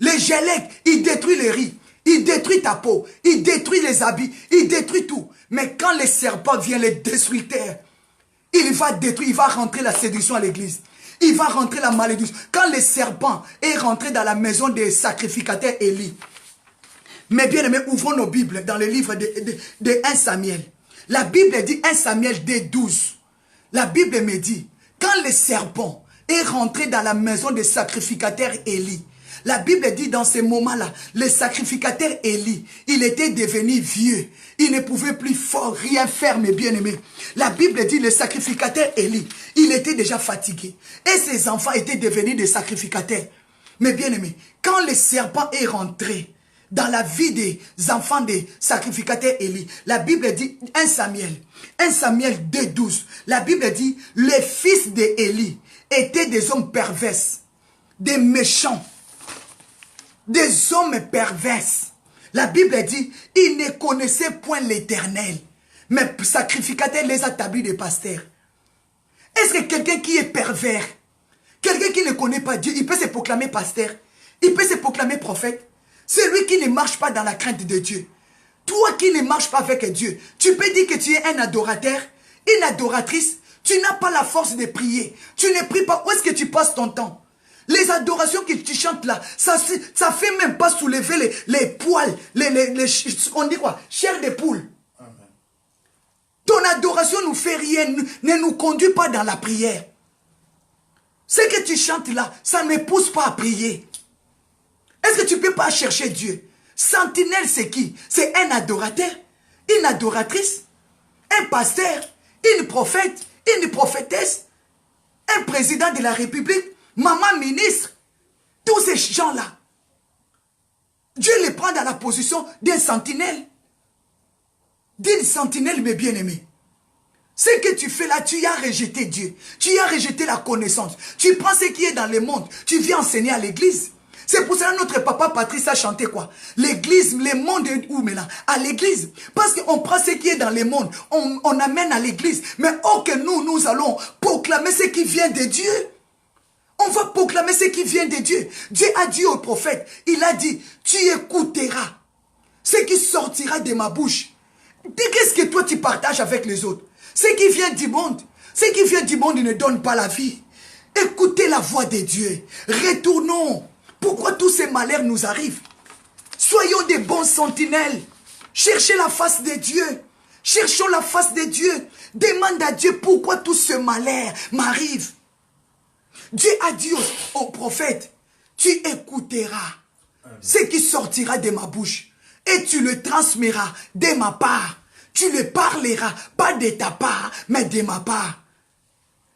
Les gélèques, ils détruisent les riz. Ils détruisent ta peau. Ils détruisent les habits. Ils détruisent tout. Mais quand les serpents viennent, les destructeurs, il va détruire, il va rentrer la séduction à l'église. Il va rentrer la malédiction. Quand le serpent est rentré dans la maison des sacrificateurs Élie. Mais bien aimés, ouvrons nos Bibles dans le livre de 1 Samuel. La Bible dit 1 Samuel 2:12. La Bible me dit, quand le serpent est rentré dans la maison des sacrificateurs Élie, la Bible dit dans ces moments-là, le sacrificateur Élie, il était devenu vieux. Il ne pouvait plus rien faire, mes bien-aimés. La Bible dit le sacrificateur Élie, il était déjà fatigué. Et ses enfants étaient devenus des sacrificateurs. Mes bien-aimés, quand le serpent est rentré dans la vie des enfants des sacrificateurs Élie, la Bible dit 1 Samuel 2:12. La Bible dit, les fils d'Élie étaient des hommes pervers, des méchants. Des hommes pervers. La Bible dit, ils ne connaissaient point l'Éternel. Mais sacrificateurs les a établis des pasteurs. Est-ce que quelqu'un qui est pervers, quelqu'un qui ne connaît pas Dieu, il peut se proclamer pasteur? Il peut se proclamer prophète? Celui qui ne marche pas dans la crainte de Dieu. Toi qui ne marches pas avec Dieu, tu peux dire que tu es un adorateur, une adoratrice. Tu n'as pas la force de prier. Tu ne pries pas. Où est-ce que tu passes ton temps? Les adorations que tu chantes là, ça fait même pas soulever les poils, on dit quoi? Chair de poule. Amen. Ton adoration nous fait rien, ne nous conduit pas dans la prière. Ce que tu chantes là, ça ne me pousse pas à prier. Est-ce que tu ne peux pas chercher Dieu? Sentinelle, c'est qui? C'est un adorateur, une adoratrice, un pasteur, une prophète, une prophétesse, un président de la République, maman ministre, tous ces gens-là. Dieu les prend dans la position d'un sentinelle. D'une sentinelle, mes bien-aimés. Ce que tu fais là, tu as rejeté Dieu. Tu as rejeté la connaissance. Tu prends ce qui est dans le monde. Tu viens enseigner à l'église. C'est pour cela que notre papa Patrice a chanté quoi? L'église, le monde est où maintenant? À l'église. Parce qu'on prend ce qui est dans le monde. On amène à l'église. Mais oh que nous allons proclamer ce qui vient de Dieu. On va proclamer ce qui vient de Dieu. Dieu a dit au prophète, il a dit, tu écouteras ce qui sortira de ma bouche. Qu'est-ce que toi tu partages avec les autres? Ce qui vient du monde. Ce qui vient du monde ne donne pas la vie. Écoutez la voix de Dieu. Retournons. Pourquoi tous ces malheurs nous arrivent? Soyons des bons sentinelles. Cherchez la face de Dieu. Cherchons la face de Dieu. Demande à Dieu pourquoi tout ce malheur m'arrive. Dieu a dit au prophète, tu écouteras ce qui sortira de ma bouche et tu le transmettras de ma part. Tu le parleras, pas de ta part, mais de ma part.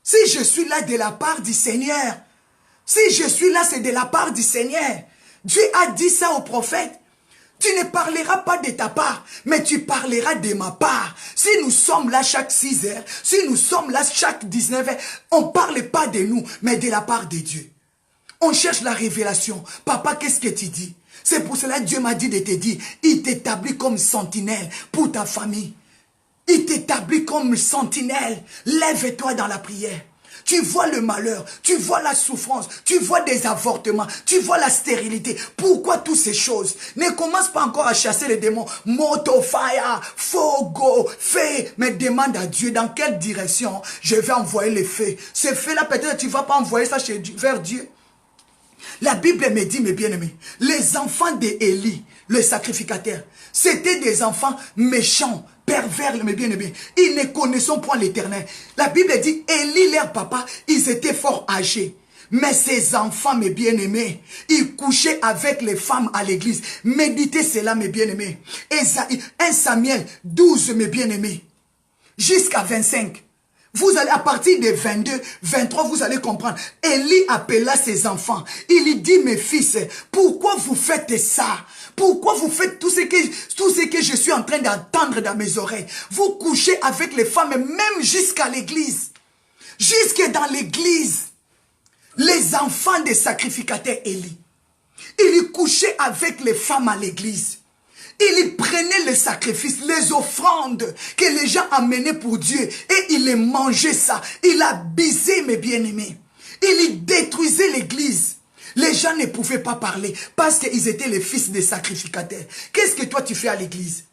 Si je suis là de la part du Seigneur, si je suis là, c'est de la part du Seigneur. Dieu a dit ça au prophète. Tu ne parleras pas de ta part, mais tu parleras de ma part. Si nous sommes là chaque 6 heures, si nous sommes là chaque 19 heures, on ne parle pas de nous, mais de la part de Dieu. On cherche la révélation. Papa, qu'est-ce que tu dis? C'est pour cela que Dieu m'a dit de te dire, il t'établit comme sentinelle pour ta famille. Il t'établit comme sentinelle. Lève-toi dans la prière. Tu vois le malheur, tu vois la souffrance, tu vois des avortements, tu vois la stérilité. Pourquoi toutes ces choses? Ne commence pas encore à chasser les démons. Moto, fire, fogo, feu. Mais demande à Dieu dans quelle direction je vais envoyer les feux. Ces feux-là, peut-être tu ne vas pas envoyer ça vers Dieu. La Bible me dit, mes bien-aimés, les enfants d'Élie, le sacrificateur, c'était des enfants méchants, pervers, mes bien-aimés. Ils ne connaissaient point l'Éternel. La Bible dit, Élie, leur papa, ils étaient fort âgés. Mais ces enfants, mes bien-aimés, ils couchaient avec les femmes à l'église. Méditez cela, mes bien-aimés. 1 Samuel 12, mes bien-aimés, jusqu'à 25. Vous allez, à partir de 22, 23, vous allez comprendre. Élie appela ses enfants. Il lui dit, mes fils, pourquoi vous faites ça? Pourquoi vous faites tout ce que je suis en train d'entendre dans mes oreilles? Vous couchez avec les femmes, même jusqu'à l'église. Jusque dans l'église. Les enfants des sacrificateurs Élie. Il couchait avec les femmes à l'église. Il prenait les sacrifices, les offrandes que les gens amenaient pour Dieu et il les mangeait ça. Il abusait, mes bien-aimés. Il détruisait l'église. Les gens ne pouvaient pas parler parce qu'ils étaient les fils des sacrificateurs. Qu'est-ce que toi tu fais à l'église?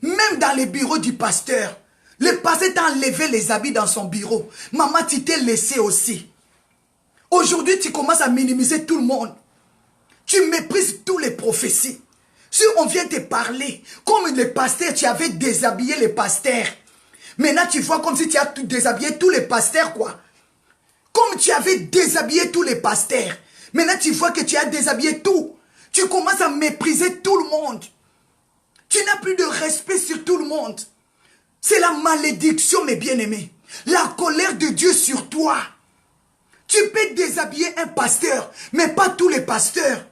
Même dans les bureaux du pasteur. Le pasteur t'a enlevé les habits dans son bureau. Maman, tu t'es laissé aussi. Aujourd'hui, tu commences à minimiser tout le monde. Tu méprises tous les prophéties. Si on vient te parler, comme les pasteurs, tu avais déshabillé les pasteurs. Maintenant, tu vois comme si tu as déshabillé tous les pasteurs, quoi. Comme tu avais déshabillé tous les pasteurs. Maintenant, tu vois que tu as déshabillé tout. Tu commences à mépriser tout le monde. Tu n'as plus de respect sur tout le monde. C'est la malédiction, mes bien-aimés. La colère de Dieu sur toi. Tu peux déshabiller un pasteur, mais pas tous les pasteurs.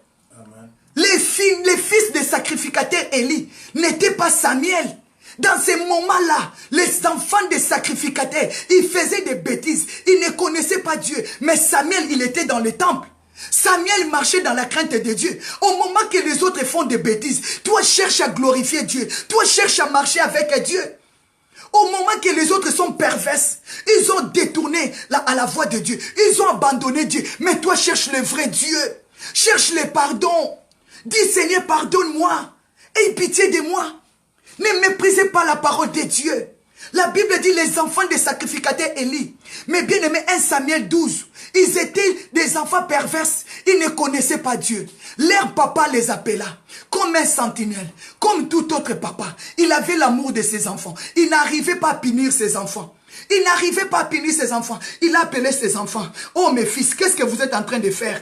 Les fils des sacrificateurs Élie n'étaient pas Samuel. Dans ces moments-là, les enfants des sacrificateurs, ils faisaient des bêtises. Ils ne connaissaient pas Dieu. Mais Samuel, il était dans le temple. Samuel marchait dans la crainte de Dieu. Au moment que les autres font des bêtises, toi cherches à glorifier Dieu. Toi cherches à marcher avec Dieu. Au moment que les autres sont perverses, ils ont détourné à la voie de Dieu. Ils ont abandonné Dieu. Mais toi cherches le vrai Dieu. Cherche le pardon. Dis Seigneur, pardonne-moi. Aie pitié de moi. Ne méprisez pas la parole de Dieu. La Bible dit les enfants des sacrificateurs Élie. Mais bien aimé, 1 Samuel 12. Ils étaient des enfants perverses. Ils ne connaissaient pas Dieu. Leur papa les appela comme un sentinelle, comme tout autre papa. Il avait l'amour de ses enfants. Il n'arrivait pas à punir ses enfants. Il n'arrivait pas à punir ses enfants. Il appelait ses enfants. Oh mes fils, qu'est-ce que vous êtes en train de faire?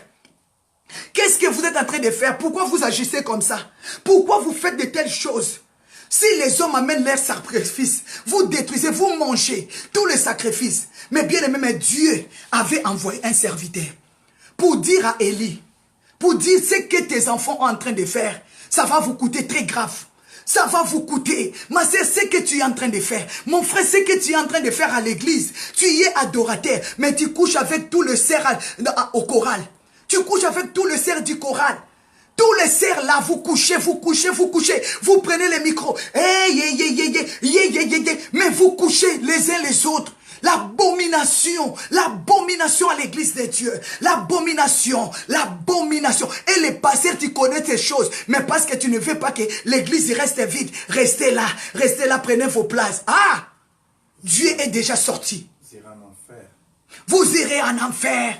Qu'est-ce que vous êtes en train de faire? Pourquoi vous agissez comme ça? Pourquoi vous faites de telles choses? Si les hommes amènent leurs sacrifices, vous détruisez, vous mangez tous les sacrifices. Mais bien aimé, mais Dieu avait envoyé un serviteur pour dire à Élie, pour dire ce que tes enfants sont en train de faire, ça va vous coûter très grave. Ça va vous coûter. Ma sœur, c'est ce que tu es en train de faire. Mon frère, c'est ce que tu es en train de faire à l'église. Tu y es adorateur, mais tu couches avec tout le cerf au choral. Tu couches avec tout le cerf du choral. Tous les cerfs là, vous couchez, vous couchez, vous couchez. Vous prenez les micros. Mais vous couchez les uns les autres. L'abomination à l'église de Dieu. L'abomination. Et les pasteurs, tu connais ces choses. Mais parce que tu ne veux pas que l'église reste vide, restez là, prenez vos places. Ah! Dieu est déjà sorti. Vous irez en enfer.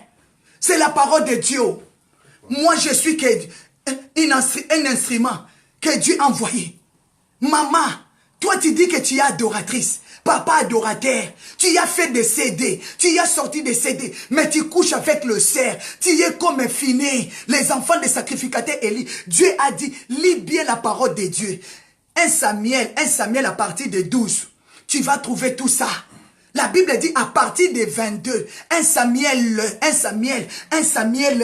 C'est la parole de Dieu. Moi, je suis un instrument que Dieu a envoyé. Maman, toi tu dis que tu es adoratrice. Papa adorateur, tu as fait des CD, tu as sorti des CD, mais tu couches avec le cerf, tu es comme fini. Les enfants des sacrificateurs Élie, Dieu a dit, lis bien la parole de Dieu. 1 Samuel à partir de 12, tu vas trouver tout ça. La Bible dit à partir de 22, 1 Samuel,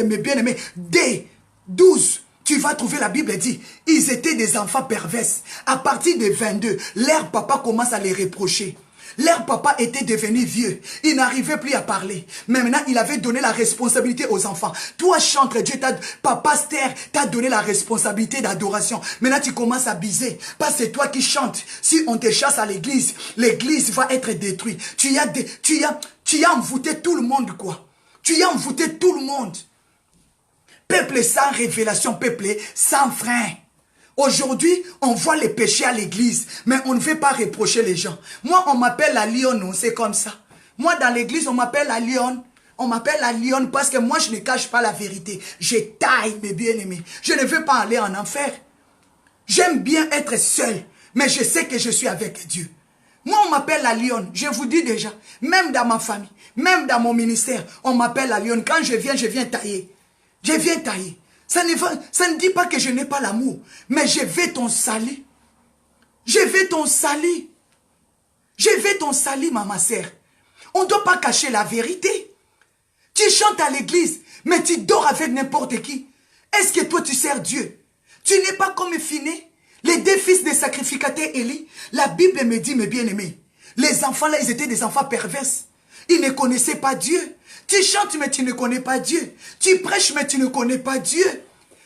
mes bien-aimés, dès 12, tu vas trouver la Bible dit, ils étaient des enfants pervers. À partir de 22, leur papa commence à les reprocher. Leur papa était devenu vieux. Il n'arrivait plus à parler. Mais maintenant, il avait donné la responsabilité aux enfants. Toi, chante, Dieu t'a, papa Stère t'a donné la responsabilité d'adoration. Maintenant, tu commences à biser. Parce que c'est toi qui chantes. Si on te chasse à l'église, l'église va être détruite. Tu as envoûté tout le monde, quoi. Tu as envoûté tout le monde. Peuple sans révélation, peuple sans frein. Aujourd'hui, on voit les péchés à l'église, mais on ne veut pas reprocher les gens. Moi, on m'appelle la lionne, c'est comme ça. Moi, dans l'église, on m'appelle la lionne. On m'appelle la lionne parce que moi, je ne cache pas la vérité. Je taille mes bien-aimés. Je ne veux pas aller en enfer. J'aime bien être seul, mais je sais que je suis avec Dieu. Moi, on m'appelle la lionne. Je vous dis déjà, même dans ma famille, même dans mon ministère, on m'appelle la lionne. Quand je viens tailler. Je viens tailler. Ça ne dit pas que je n'ai pas l'amour. Mais je vais ton salut. Je vais ton salut. Je vais ton salut, ma sœur. On ne doit pas cacher la vérité. Tu chantes à l'église, mais tu dors avec n'importe qui. Est-ce que toi tu sers Dieu? Tu n'es pas comme Phiné, les deux fils des sacrificateurs Élie. La Bible me dit, mes bien-aimés, les enfants là, ils étaient des enfants pervers. Ils ne connaissaient pas Dieu. Tu chantes, mais tu ne connais pas Dieu. Tu prêches, mais tu ne connais pas Dieu.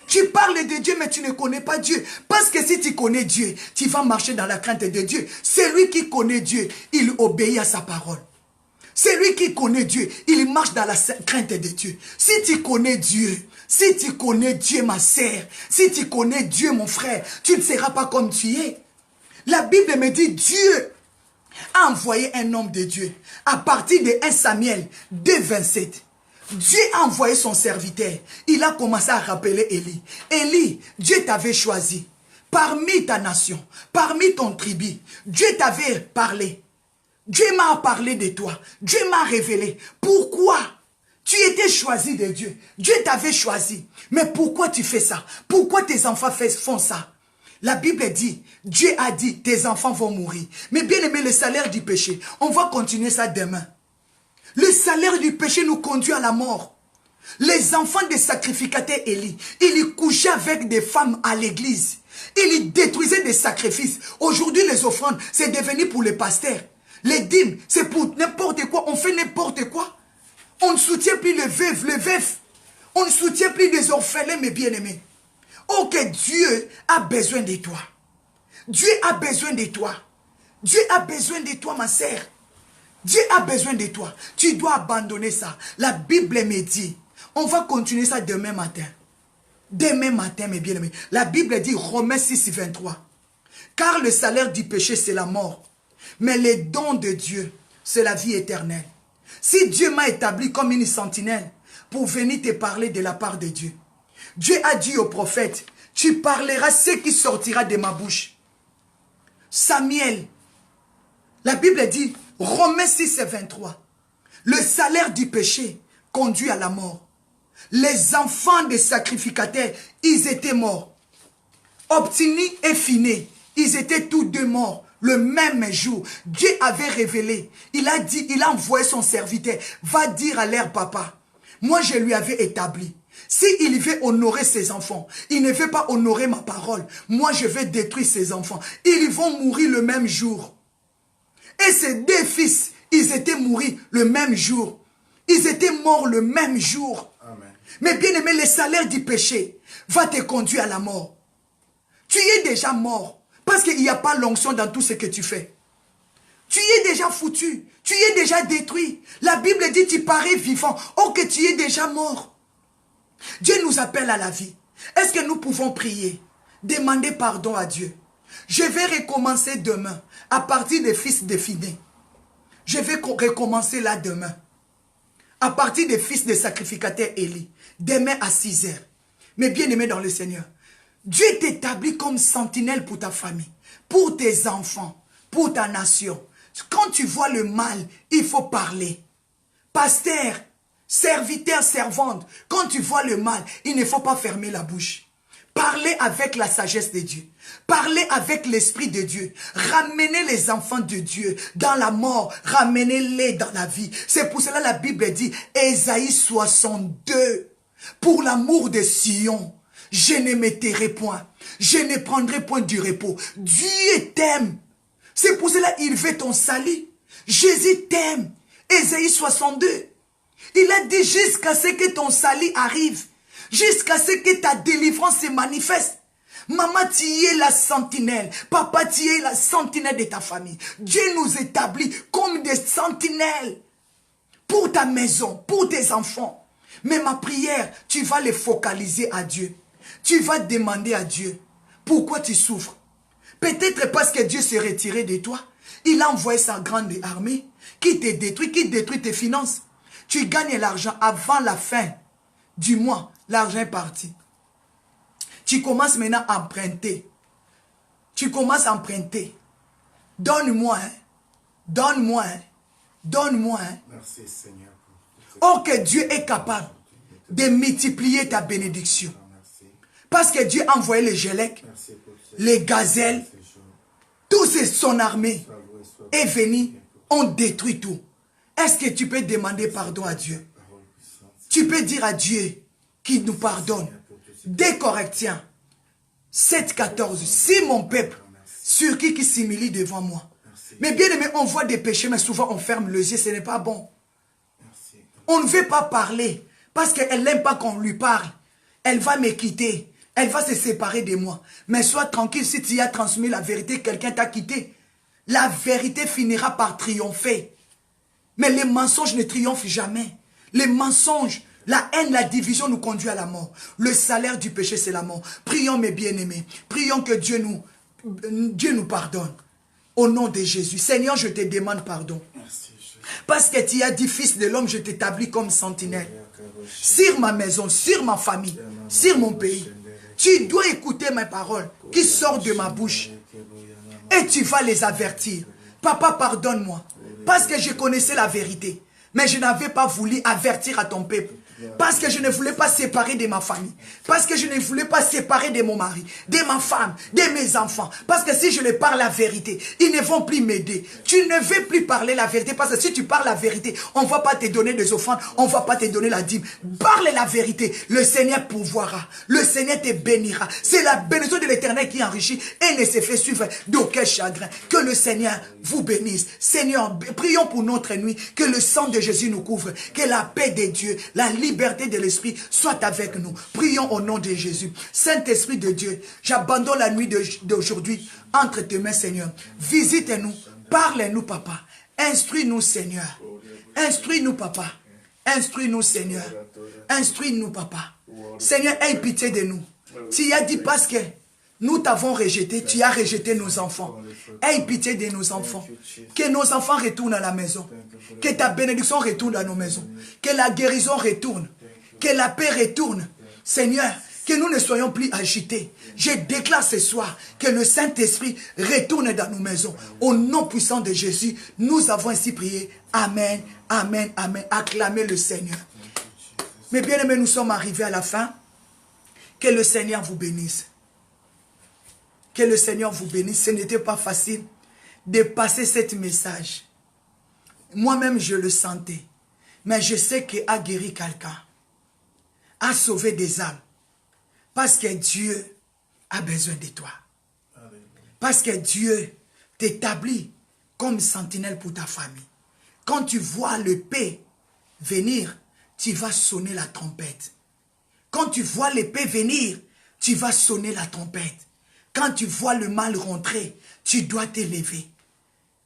Tu parles de Dieu, mais tu ne connais pas Dieu. Parce que si tu connais Dieu, tu vas marcher dans la crainte de Dieu. Celui qui connaît Dieu, il obéit à sa parole. Celui qui connaît Dieu, il marche dans la crainte de Dieu. Si tu connais Dieu, ma sœur, si tu connais Dieu, mon frère, tu ne seras pas comme tu es. La Bible me dit, Dieu a envoyé un homme de Dieu. À partir de 1 Samuel 2, 27, Dieu a envoyé son serviteur. Il a commencé à rappeler Élie. Élie, Dieu t'avait choisi. Parmi ta nation, parmi ton tribu, Dieu t'avait parlé. Dieu m'a parlé de toi. Dieu m'a révélé. Pourquoi? Tu étais choisi de Dieu. Dieu t'avait choisi. Mais pourquoi tu fais ça? Pourquoi tes enfants font ça? La Bible dit, Dieu a dit, tes enfants vont mourir. Mais bien aimé, le salaire du péché, on va continuer ça demain. Le salaire du péché nous conduit à la mort. Les enfants des sacrificateurs Élie, ils couchaient avec des femmes à l'église. Ils détruisaient des sacrifices. Aujourd'hui, les offrandes, c'est devenu pour les pasteurs. Les dîmes, c'est pour n'importe quoi. On fait n'importe quoi. On ne soutient plus les veufs. On ne soutient plus les orphelins, mes bien-aimés. Oh, que Dieu a besoin de toi. Dieu a besoin de toi. Dieu a besoin de toi, ma sœur. Dieu a besoin de toi. Tu dois abandonner ça. La Bible me dit, on va continuer ça demain matin. Demain matin, mes bien-aimés. La Bible dit, Romains 6, 23. Car le salaire du péché, c'est la mort. Mais les dons de Dieu, c'est la vie éternelle. Si Dieu m'a établi comme une sentinelle pour venir te parler de la part de Dieu, Dieu a dit au prophète, tu parleras ce qui sortira de ma bouche. Samuel, la Bible dit, Romains 6, 23, le salaire du péché conduit à la mort. Les enfants des sacrificateurs, ils étaient morts. Obtini et Phiné, ils étaient tous deux morts. Le même jour, Dieu avait révélé. Il a dit, il a envoyé son serviteur. Va dire à leur papa. Moi, je lui avais établi. S'il veut honorer ses enfants, il ne veut pas honorer ma parole. Moi, je vais détruire ses enfants. Ils vont mourir le même jour. Et ces deux fils, ils étaient morts le même jour. Ils étaient morts le même jour. Amen. Mais bien aimé, le salaire du péché va te conduire à la mort. Tu es déjà mort. Parce qu'il n'y a pas l'onction dans tout ce que tu fais. Tu es déjà foutu. Tu es déjà détruit. La Bible dit tu parais vivant. Oh que tu es déjà mort. Dieu nous appelle à la vie. Est-ce que nous pouvons prier? Demander pardon à Dieu. Je vais recommencer demain. À partir des fils de Finé. Je vais recommencer là demain. À partir des fils des sacrificateurs Élie. Demain à 6 heures. Mais bien aimé dans le Seigneur. Dieu t'établit comme sentinelle pour ta famille. Pour tes enfants. Pour ta nation. Quand tu vois le mal, il faut parler. Pasteur, serviteur, servante, quand tu vois le mal, il ne faut pas fermer la bouche. Parlez avec la sagesse de Dieu. Parlez avec l'Esprit de Dieu. Ramenez les enfants de Dieu dans la mort. Ramenez-les dans la vie. C'est pour cela la Bible dit, Ésaïe 62, pour l'amour de Sion, je ne me tairai point. Je ne prendrai point du repos. Dieu t'aime. C'est pour cela qu'il veut ton salut. Jésus t'aime. Ésaïe 62. Il a dit jusqu'à ce que ton salut arrive. Jusqu'à ce que ta délivrance se manifeste. Maman, tu es la sentinelle. Papa, tu es la sentinelle de ta famille. Dieu nous établit comme des sentinelles. Pour ta maison, pour tes enfants. Mais ma prière, tu vas les focaliser à Dieu. Tu vas demander à Dieu. Pourquoi tu souffres? Peut-être parce que Dieu s'est retiré de toi. Il a envoyé sa grande armée qui te détruit, qui détruit tes finances. Tu gagnes l'argent avant la fin du mois. L'argent est parti. Tu commences maintenant à emprunter. Tu commences à emprunter. Donne-moi, hein. Donne-moi, hein. Donne-moi, hein. Merci Seigneur. Oh, que Dieu est capable de multiplier ta bénédiction. Parce que Dieu a envoyé les gélèques, les gazelles, tout son armée est venu, on détruit tout. Est-ce que tu peux demander pardon à Dieu? Tu peux dire à Dieu qu'il nous pardonne. 2 Corinthiens 7,14. Si mon peuple, sur qui s'humilie devant moi. Mais bien aimé, on voit des péchés, mais souvent on ferme les yeux, ce n'est pas bon. On ne veut pas parler, parce qu'elle n'aime pas qu'on lui parle. Elle va me quitter. Elle va se séparer de moi. Mais sois tranquille, si tu as transmis la vérité, quelqu'un t'a quitté. La vérité finira par triompher. Mais les mensonges ne triomphent jamais. Les mensonges, la haine, la division nous conduit à la mort. Le salaire du péché, c'est la mort. Prions mes bien-aimés. Prions que Dieu nous pardonne. Au nom de Jésus. Seigneur, je te demande pardon. Parce que tu as dit, fils de l'homme, je t'établis comme sentinelle. Sur ma maison, sur ma famille, sur mon pays. Tu dois écouter mes paroles qui sortent de ma bouche. Et tu vas les avertir. Papa, pardonne-moi. Parce que je connaissais la vérité. Mais je n'avais pas voulu avertir à ton peuple. Parce que je ne voulais pas séparer de ma famille. Parce que je ne voulais pas séparer de mon mari, de ma femme, de mes enfants. Parce que si je leur parle la vérité, ils ne vont plus m'aider. Tu ne veux plus parler la vérité. Parce que si tu parles la vérité, on ne va pas te donner des offrandes. On ne va pas te donner la dîme. Parle la vérité. Le Seigneur pourvoira. Le Seigneur te bénira. C'est la bénédiction de l'Éternel qui enrichit et ne se fait suivre d'aucun chagrin. Que le Seigneur vous bénisse. Seigneur, prions pour notre nuit. Que le sang de Jésus nous couvre. Que la paix de Dieu, la liberté de l'esprit soit avec nous. Prions au nom de Jésus. Saint-Esprit de Dieu, j'abandonne la nuit d'aujourd'hui entre tes mains, Seigneur. Visite-nous, parle-nous, Papa. Instruis-nous, Seigneur. Instruis-nous, Papa. Instruis-nous, Seigneur. Instruis-nous, Papa. Seigneur, aie pitié de nous. Tu as dit parce que nous t'avons rejeté, tu as rejeté nos enfants. Aie pitié de nos enfants. Que nos enfants retournent à la maison. Que ta bénédiction retourne dans nos maisons. Que la guérison retourne. Que la paix retourne. Seigneur, que nous ne soyons plus agités. Je déclare ce soir que le Saint-Esprit retourne dans nos maisons. Au nom puissant de Jésus, nous avons ainsi prié. Amen, amen, amen. Acclamez le Seigneur. Mes bien-aimés, nous sommes arrivés à la fin. Que le Seigneur vous bénisse. Que le Seigneur vous bénisse. Ce n'était pas facile de passer ce message. Moi-même, je le sentais. Mais je sais qu'il a guéri quelqu'un. à sauver des âmes. Parce que Dieu a besoin de toi. Parce que Dieu t'établit comme sentinelle pour ta famille. Quand tu vois le paix venir, tu vas sonner la trompette. Quand tu vois l'épée venir, tu vas sonner la trompette. Quand tu vois le mal rentrer, tu dois t'élever.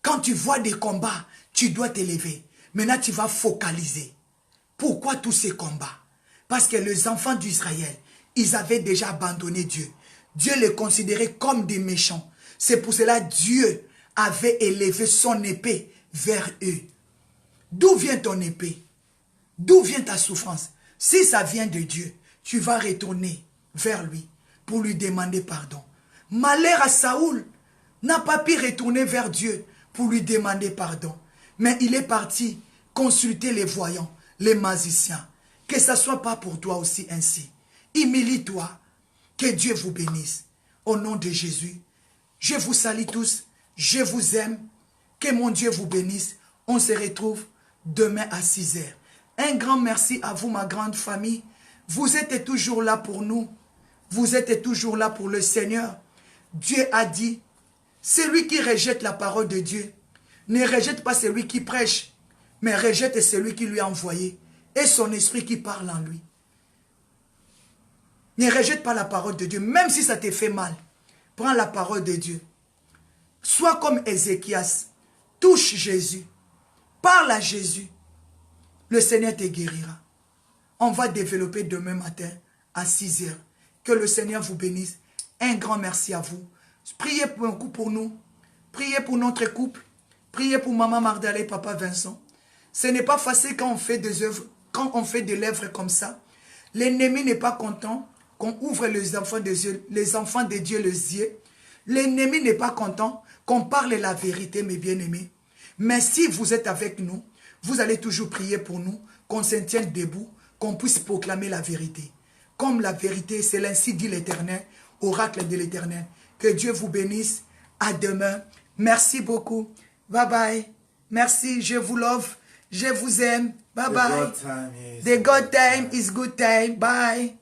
Quand tu vois des combats, tu dois t'élever. Maintenant, tu vas focaliser. Pourquoi tous ces combats? Parce que les enfants d'Israël, ils avaient déjà abandonné Dieu. Dieu les considérait comme des méchants. C'est pour cela que Dieu avait élevé son épée vers eux. D'où vient ton épée? D'où vient ta souffrance? Si ça vient de Dieu, tu vas retourner vers lui pour lui demander pardon. Malheur à Saoul n'a pas pu retourner vers Dieu pour lui demander pardon. Mais il est parti consulter les voyants, les magiciens. Que ça ne soit pas pour toi aussi ainsi. Humilie-toi. Que Dieu vous bénisse. Au nom de Jésus, je vous salue tous. Je vous aime. Que mon Dieu vous bénisse. On se retrouve demain à 6 h. Un grand merci à vous, ma grande famille. Vous êtes toujours là pour nous. Vous êtes toujours là pour le Seigneur. Dieu a dit, celui qui rejette la parole de Dieu, ne rejette pas celui qui prêche, mais rejette celui qui lui a envoyé et son esprit qui parle en lui. Ne rejette pas la parole de Dieu, même si ça te fait mal. Prends la parole de Dieu. Sois comme Ézéchias. Touche Jésus. Parle à Jésus. Le Seigneur te guérira. On va développer demain matin à 6 h. Que le Seigneur vous bénisse. Un grand merci à vous. Priez beaucoup pour nous. Priez pour notre couple. Priez pour Maman Magdalene et Papa Vincent. Ce n'est pas facile quand on fait des œuvres, quand on fait des lèvres comme ça. L'ennemi n'est pas content qu'on ouvre les enfants de Dieu les yeux. L'ennemi n'est pas content qu'on parle la vérité, mes bien-aimés. Mais si vous êtes avec nous, vous allez toujours prier pour nous, qu'on se tienne debout, qu'on puisse proclamer la vérité. Comme la vérité, c'est l'ainsi dit l'Éternel, oracle de l'Éternel. Que Dieu vous bénisse. À demain. Merci beaucoup. Bye bye. Merci. Je vous love. Je vous aime. Bye bye. The God time is good time. Bye.